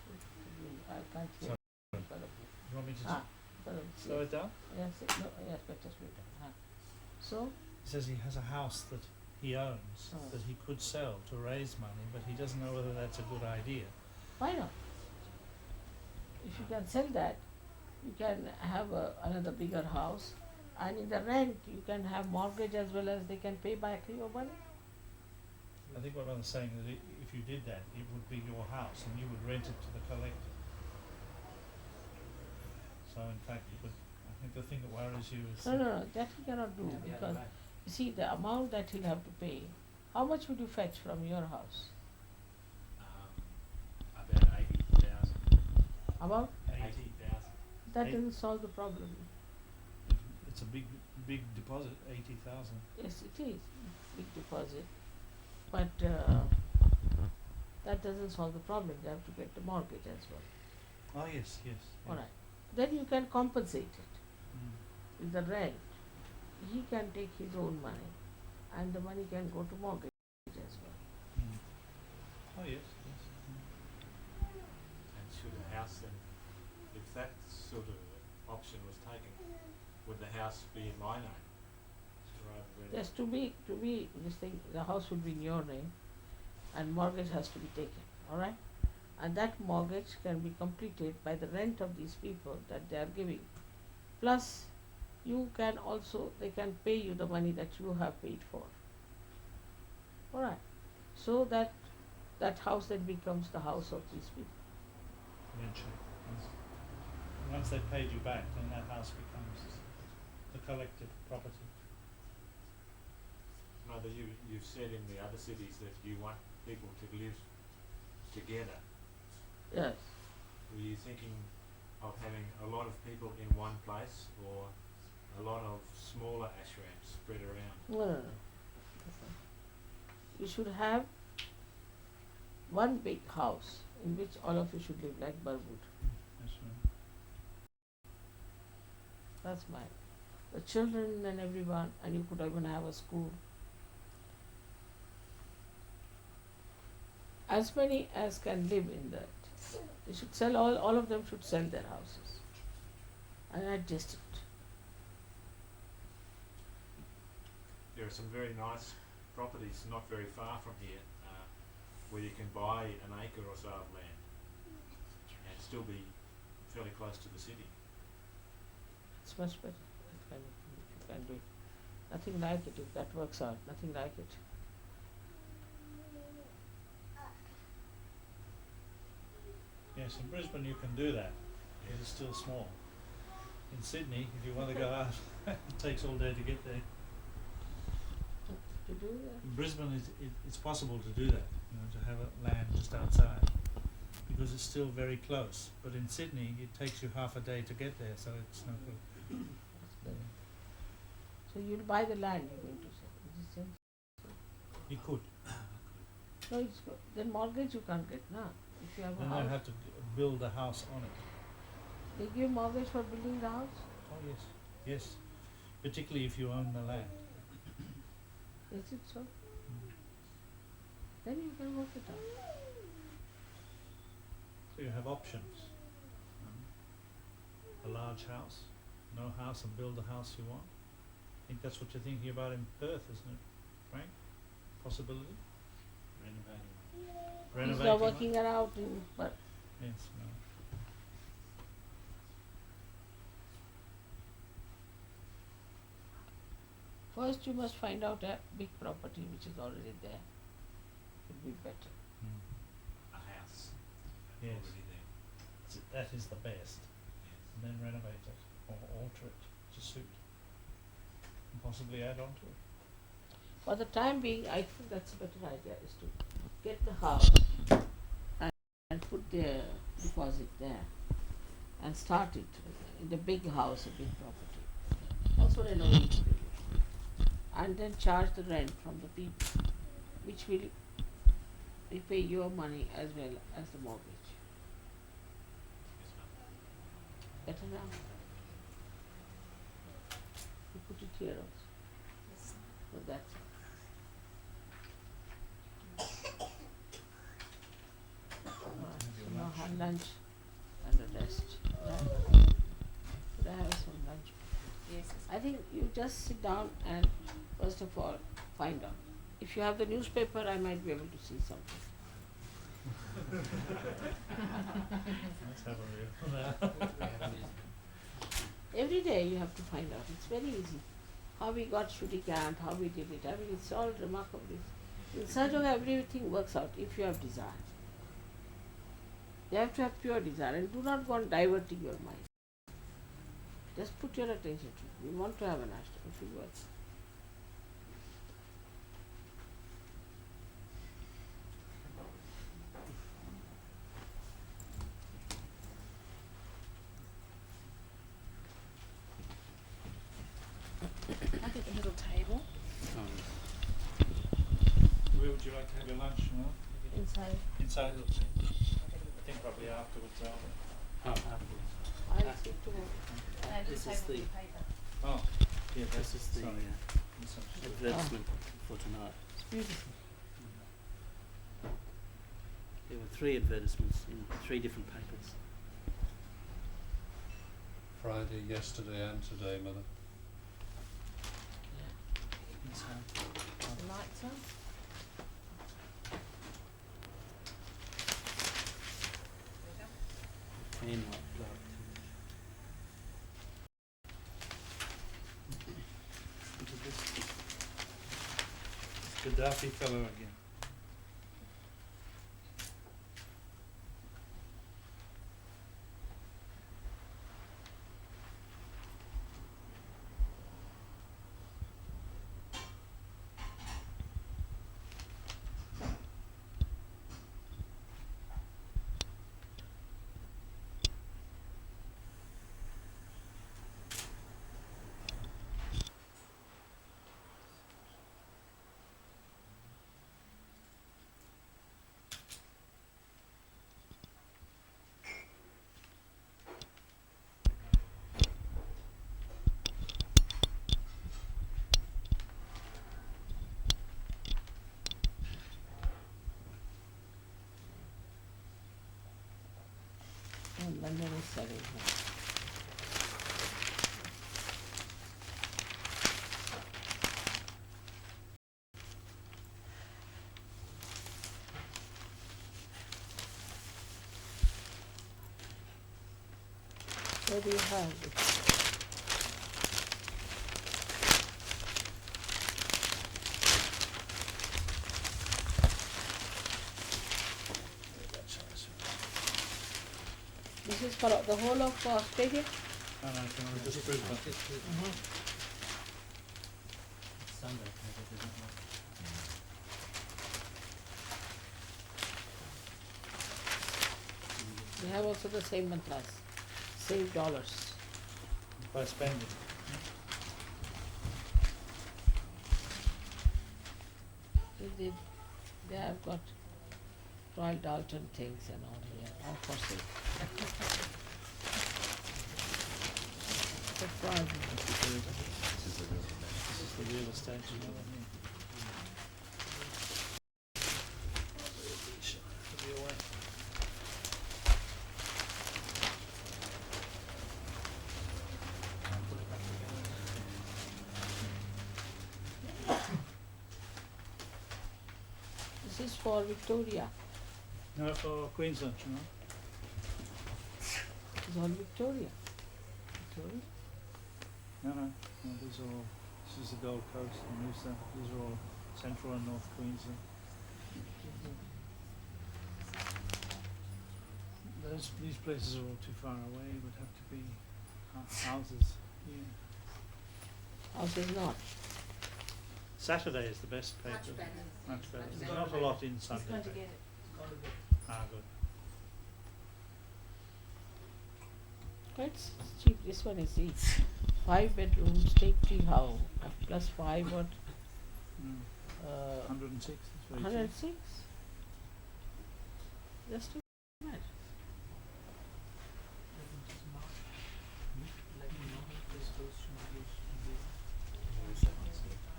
I can't hear. You want me to? Ah, Slow it down. Yes, no, yes, but just wait. So, He says he has a house that he owns Oh. that he could sell to raise money, but he doesn't know whether that's a good idea. why not? If you can sell that, you can have another bigger house, and in the rent you can have mortgage as well as they can pay back your money. I think what I'm saying is if you did that, it would be your house and you would rent it to the collector. So in fact, you would. I think the thing that worries you is No, that he cannot do because you see the amount that he'll have to pay. How much would you fetch from your house? About 80,000. About 80,000. that Eight- doesn't solve the problem. it's a big deposit, 80,000. Yes, it is big deposit, but that doesn't solve the problem. They have to get the mortgage as well. Oh yes. All right. Then you can compensate it Mm. with the rent. He can take his own money, and the money can go to mortgage as well. Mm. Oh yes. And should a house then, if that sort of option was taken, would the house be in my name? Rather than Yes, to be this thing, the house will be in your name, and mortgage has to be taken. All right, and that mortgage can be completed by the rent of these people that they are giving. Plus, you can also they can pay you the money that you have paid for. All right, so that house then becomes the house of these people. Eventually. Yes. And once they've paid you back, then that house becomes the collective property. Mother, you've said in the other cities that you want people to live together. Yes. Were you thinking of having a lot of people in one place or a lot of smaller ashrams spread around? No. You should have one big house in which all of you should live like Barwood. That's right. That's mine. The children and everyone, and you could even have a school. As many as can live in that. They should sell all of them should sell their houses and adjust it. There are some very nice properties not very far from here where you can buy an acre or so of land and still be fairly close to the city. It's much better. You can do it. Nothing like it if that works out. Nothing like it. Yes, in Brisbane you can do that. It is still small. In Sydney, if you want to go out, it takes all day to get there. To do that. In Brisbane, it's possible to do that. To have a land just outside, because it's still very close. But in Sydney, it takes you half a day to get there, so it's no good. That's better. So you'll buy the land you're going to sell. Is it sense? You could. No, it's good. Then mortgage you can't get now. If you have a Then house. they have to build a house on it. They give mortgage for building the house? Oh yes, yes. Particularly if you own the land. Is it so? Then you can work it out. So you have options. A large house, no house, and build the house you want. I think that's what you're thinking about in Perth, isn't it, Frank? Possibility? Renovating. He's not working around in, but Yes, no. first you must find out a big property which is already there. Would be better. A house. Yes. Already there. That is the best. Yes. And then renovate it or alter it to suit. And possibly add on to it. For the time being, I think that's a better idea is to get the house and put the deposit there and start it in the big house, a big property. That's what I know you to do. And then charge the rent from the people, which will repay your money as well as the mortgage. Yes, ma'am. Better now. You put it here also. So that's it. Alright, so now have lunch and a rest. Right? Could I I think you just sit down and first of all find out. If you have the newspaper, I might be able to see something. Let's have a real. Every day you have to find out. It's very easy. How we got Shruti camp, how we did it. I mean, it's all remarkable. In Sahaja Yoga, everything works out if you have desire. You have to have pure desire and do not go on diverting your mind. Just put your attention to it. We want to have an ashram, if it works. I think a little table. Where would you like to have your lunch? No? Inside. Inside. I think probably afterwards. Oh, afterwards. I'll speak to her. This is the Oh, yeah, this is the sorry. advertisement for tonight. It's beautiful. There were 3 advertisements in 3 different papers. Friday, yesterday and today, Mother. The lights on? And like blood. Look at this. Gaddafi fellow again. And London is selling her. What do you have? This is for the whole of Australia? No, just Brisbane. Sunday paper, doesn't it? They have also the same mantras, save dollars. By spending. They have got Royal Dalton things and all here, all for sale. Surprising. This is the real estate, you know what I mean? Should be away. This is for Victoria. No, for Queensland, you know. It's all Victoria. Victoria? No, these are all, this is the Gold Coast and New South, these are all Central and North Queensland. These places are all too far away, it would have to be houses here. Houses not. Saturday is the best paper. Much better. There's not a lot in Sunday. He's going to get it. Ah, good. It's cheap. This one is each 5 bedrooms, take tea house, plus 5 what? 106 is very cheap. 106. Just too bad.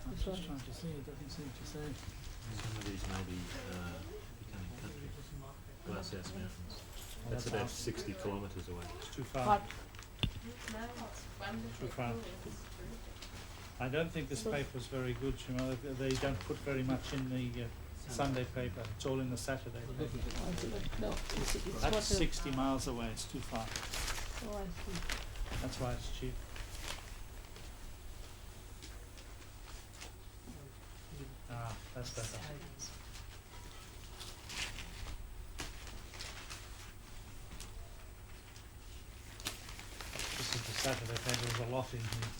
I'm just trying to see, it doesn't seem to say. Some of these may be becoming country. Glasshouse Mountains. That's about 60 kilometres away. It's too far. Hot. Too far. I don't think this paper's very good, Shimala. They don't put very much in the Sunday paper. It's all in the Saturday paper. No, it's That's what 60 miles away. It's too far. Oh, I see. That's why it's cheap. Ah, that's better. This is the Saturday paper. There's a lot in here.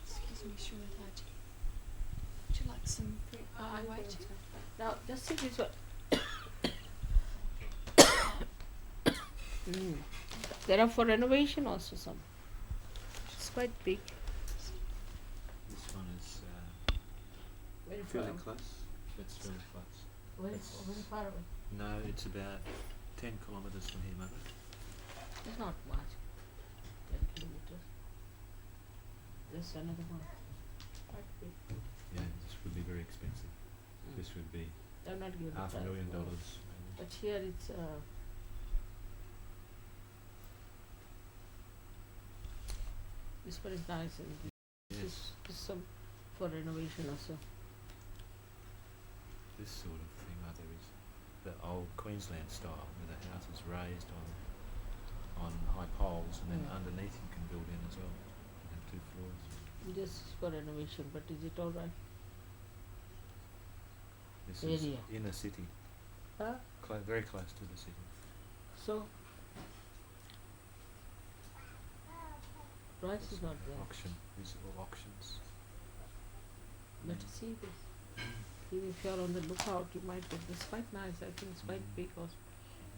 Excuse me, Srimataji. Would you like some fruit while I'm you're going waiting? to- Now, just see this one. There are for renovation also some. It's quite big. This one is Very fairly far. close. That's fairly close. Very, That's- very far away. No, it's about 10 kilometres from here, mother. It's not much. 10 kilometers. There's another one. Quite big. Yeah, this would be very expensive. This would be They're not giving $500,000. no. But here it's this one is nice and Yes, this some for renovation also. this sort of thing, mother, is the old Queensland style, where the house is raised on high poles, and then underneath you can build in as well. You have 2 floors. This is for renovation, but is it all right? This Area. is in a city, Huh? very close to the city. So price is not there. Auction, these are all auctions. But see this. If you're on the lookout you might get this quite nice, I think it's quite big also.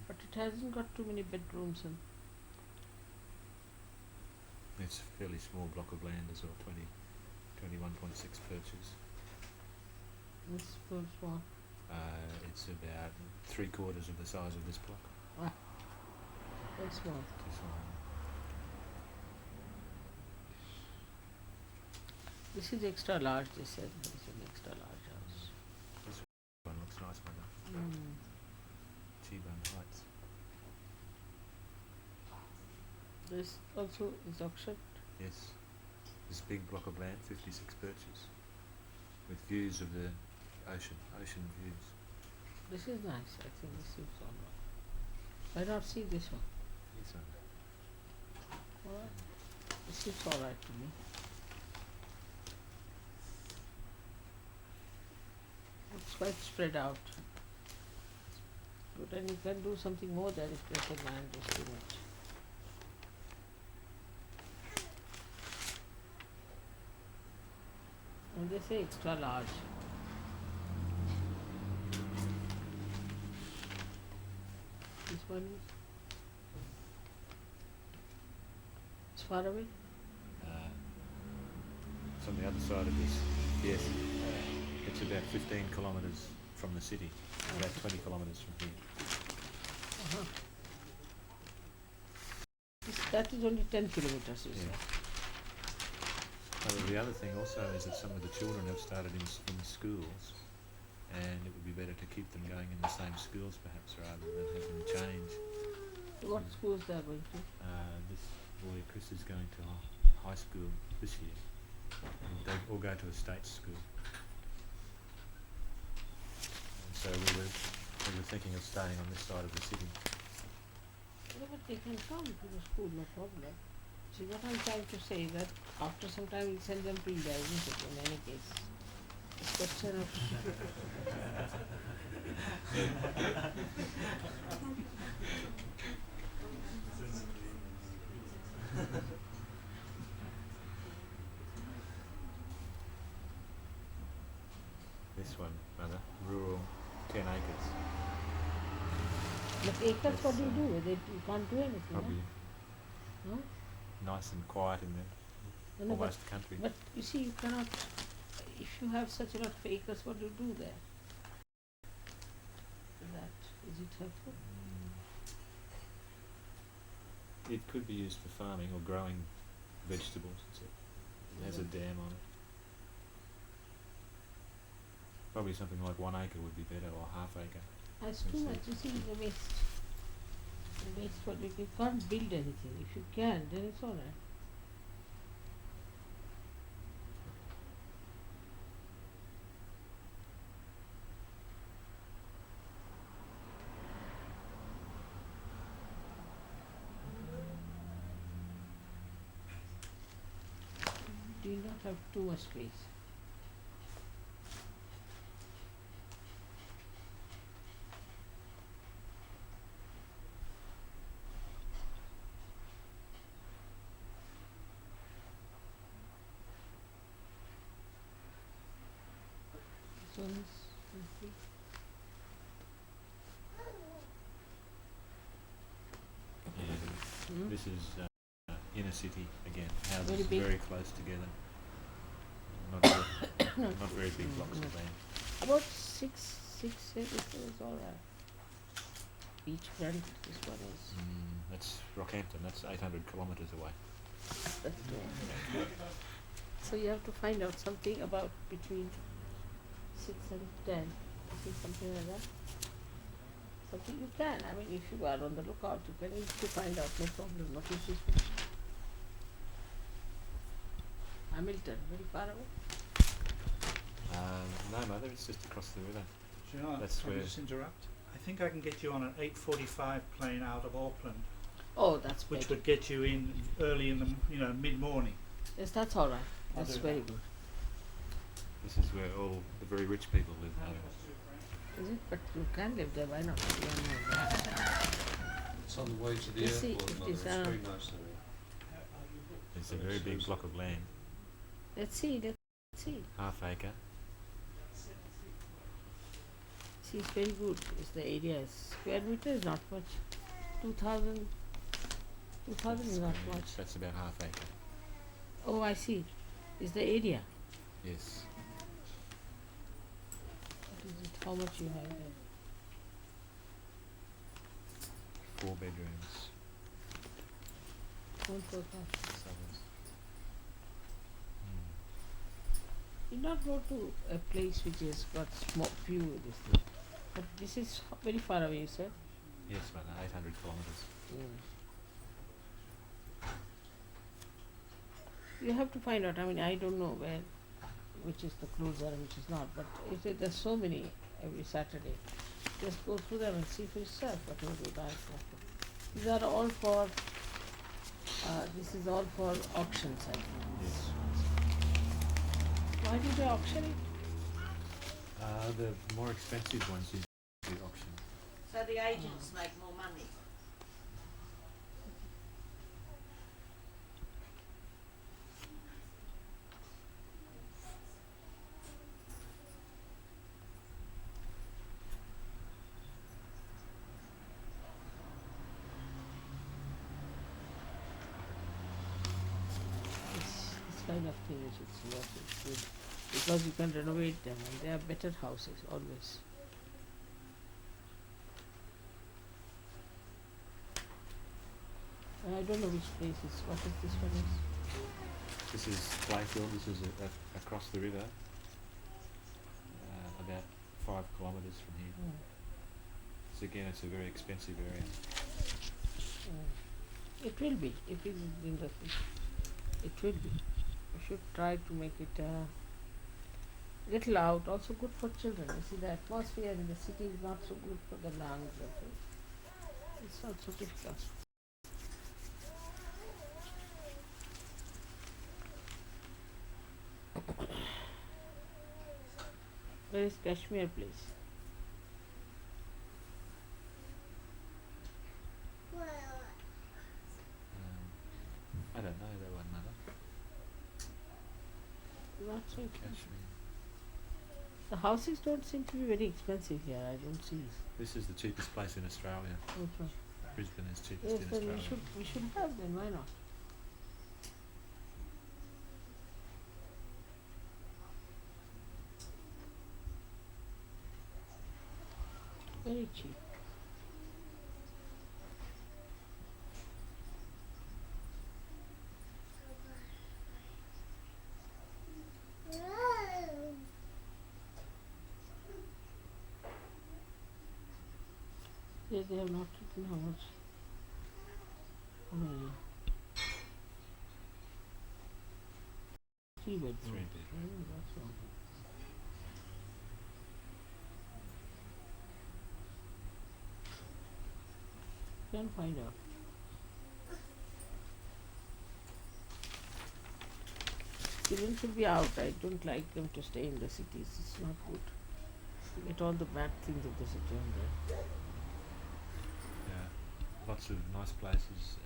But it hasn't got too many bedrooms and It's a fairly small block of land as well, 21.6 perches. it's so small. It's about 3/4 of the size of this block. Very small. Too small. This is extra large, they said. This is an extra large house. One looks nice, mother. T-bone heights. This also is auction. Yes. This big block of land, 56 perches, with views of the ocean views. This is nice, I think this is all right. Why not see this one? Yes, mother. Alright. This is alright to me. It's quite spread out. Good, and you can do something more there if the land is too much. And they say extra large. This one is it's far away. It's on the other side of this. Yes. It's about 15 kilometres from the city, about 20 kilometres from here. That is only 10 kilometers, you Yeah. said. Well, the other thing also is that some of the children have started in schools, and it would be better to keep them going in the same schools perhaps rather than have them change. What schools they are going to? This boy Chris is going to high school this year. They all go to a state school. And so we were thinking of staying on this side of the city. No, but they can come to the school, no problem. See, what I'm trying to say is that after some time we'll send them to India, isn't it, in any case? It's question of... This one, mother, rural, 10 acres. But acres, what do you do with it? You can't do anything, Probably no? nice and quiet in there, No, no, almost country. But you see, you cannot... If you have such a lot of acres, what do you do there? Is it helpful? It could be used for farming or growing vegetables. It has a dam on it. Probably something like 1 acre would be better, or half acre. That's too much, you see, the waste. The waste, what you can't build anything. If you can, then it's alright. Do not have too much space. This one is empty. And this is inner city again. Houses Very big. very close together. Not very big blocks of land. About six acres is alright. Beachfront, this one is. That's Rockhampton. That's 800 kilometres away. That's good. So you have to find out something about between 6 and 10. I think something like that. Something you can. I mean, if you are on the lookout, you can easily find out. No problem. What is this one? Hamilton, very far away. No, mother. It's just across the river. Sure, That's can I where- just interrupt? I think I can get you on an 8:45 plane out of Auckland, Oh, that's which better. would get you in early in the mid-morning. Yes, that's all right. I'll That's do very that. good. This is where all the very rich people live, mother. Is it? But you can live there. Why not? You are not. It's on the way to the You see, airport, it mother. is, It's very nice area. It's a very big block of land. Let's see. Let's see. Half acre. See, it's very good. It's the area. Square meter is not much. 2,000. 2,000 is not much. That's about half acre. Oh, I see. Is the area. Yes. What is it? How much you have there? 4 bedrooms. 1,400. Suburbs. You not go to a place which has got small few this thing. But this is very far away, you said? Yes, mother. 800 kilometres. You have to find out. I mean, I don't know where, which is the closer and which is not. But if there's so many every Saturday, just go through them and see for yourself what you would like. These are all for. This is all for auctions, I think. Yes. Why do they auction it? The more expensive ones usually auction. So the agents make more money. This kind of thing is it's worth it. Good. because you can renovate them and they are better houses always. I don't know which place is. What is this one is? This is Playfield. This is across the river, about 5 kilometres from here. So again, it's a very expensive area. It will be if it is in the city. It will be. We should try to make it little out. Also good for children. You see, the atmosphere in the city is not so good for the lungs. It's not so difficult. Where is Kashmir place? I don't know that one, Mother. Not so expensive. Kashmir. The houses don't seem to be very expensive here. I don't see. This is the cheapest place in Australia. Which one? Brisbane is cheapest Yes, in then Australia. we should have then. Why not? Very cheap. Yeah, they have not written how much. How many? 3 bedrooms. 3 bedrooms. That's all. Can find out. Children should be out. I don't like them to stay in the cities. It's not good. You get all the bad things of the city on there. Yeah, lots of nice places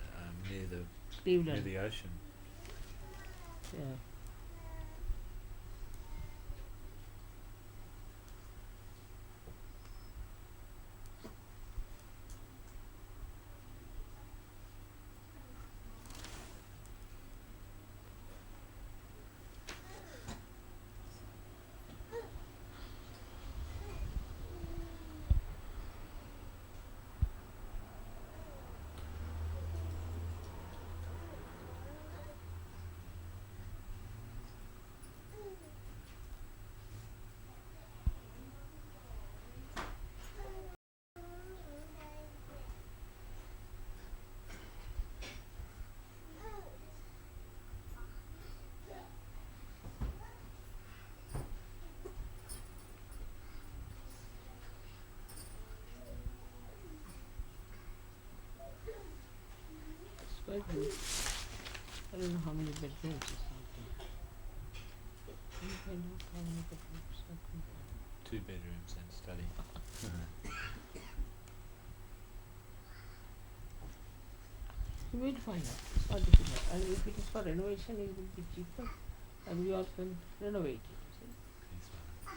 near Cleveland. the ocean. Yeah. It's quite good. I don't know how many bedrooms or something. Can you find out how many bedrooms? I can find out. 2 bedrooms and study. You will find out. It's not difficult. And if it is for renovation, it will be cheaper and we all can renovate it. See? Thanks, Mother.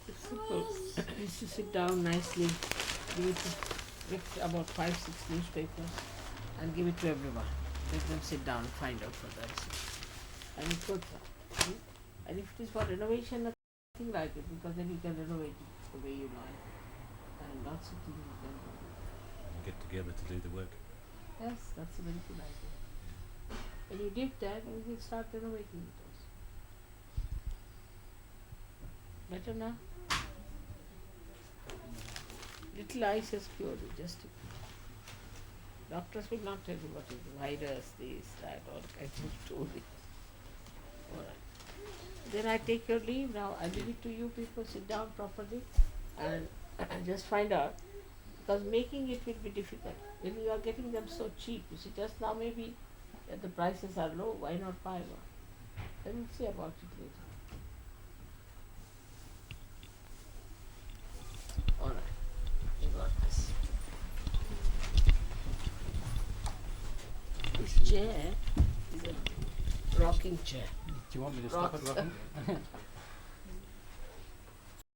It's simple. It's to sit down nicely, give it to about 5-6 newspapers and give it to everyone. Let them sit down and find out for themselves. And it's good. See? And if it is for renovation, nothing like it, because then you can renovate it the way you like. And lots of things you can do. We'll get together to do the work. Yes, that's a very good idea. When you give that, you will start renovating it also. Better now? Little ice has cured you, just doctors will not tell you what is the virus, this, that, all kinds of stories. Alright. Then I take your leave now. I leave it to you people, sit down properly and just find out, because making it will be difficult. When you are getting them so cheap, you see, just now maybe the prices are low, why not buy one? Then we'll see about it later. Alright, you got this. This chair is a rocking chair. Do you want me to stop it, Rocks. Robin?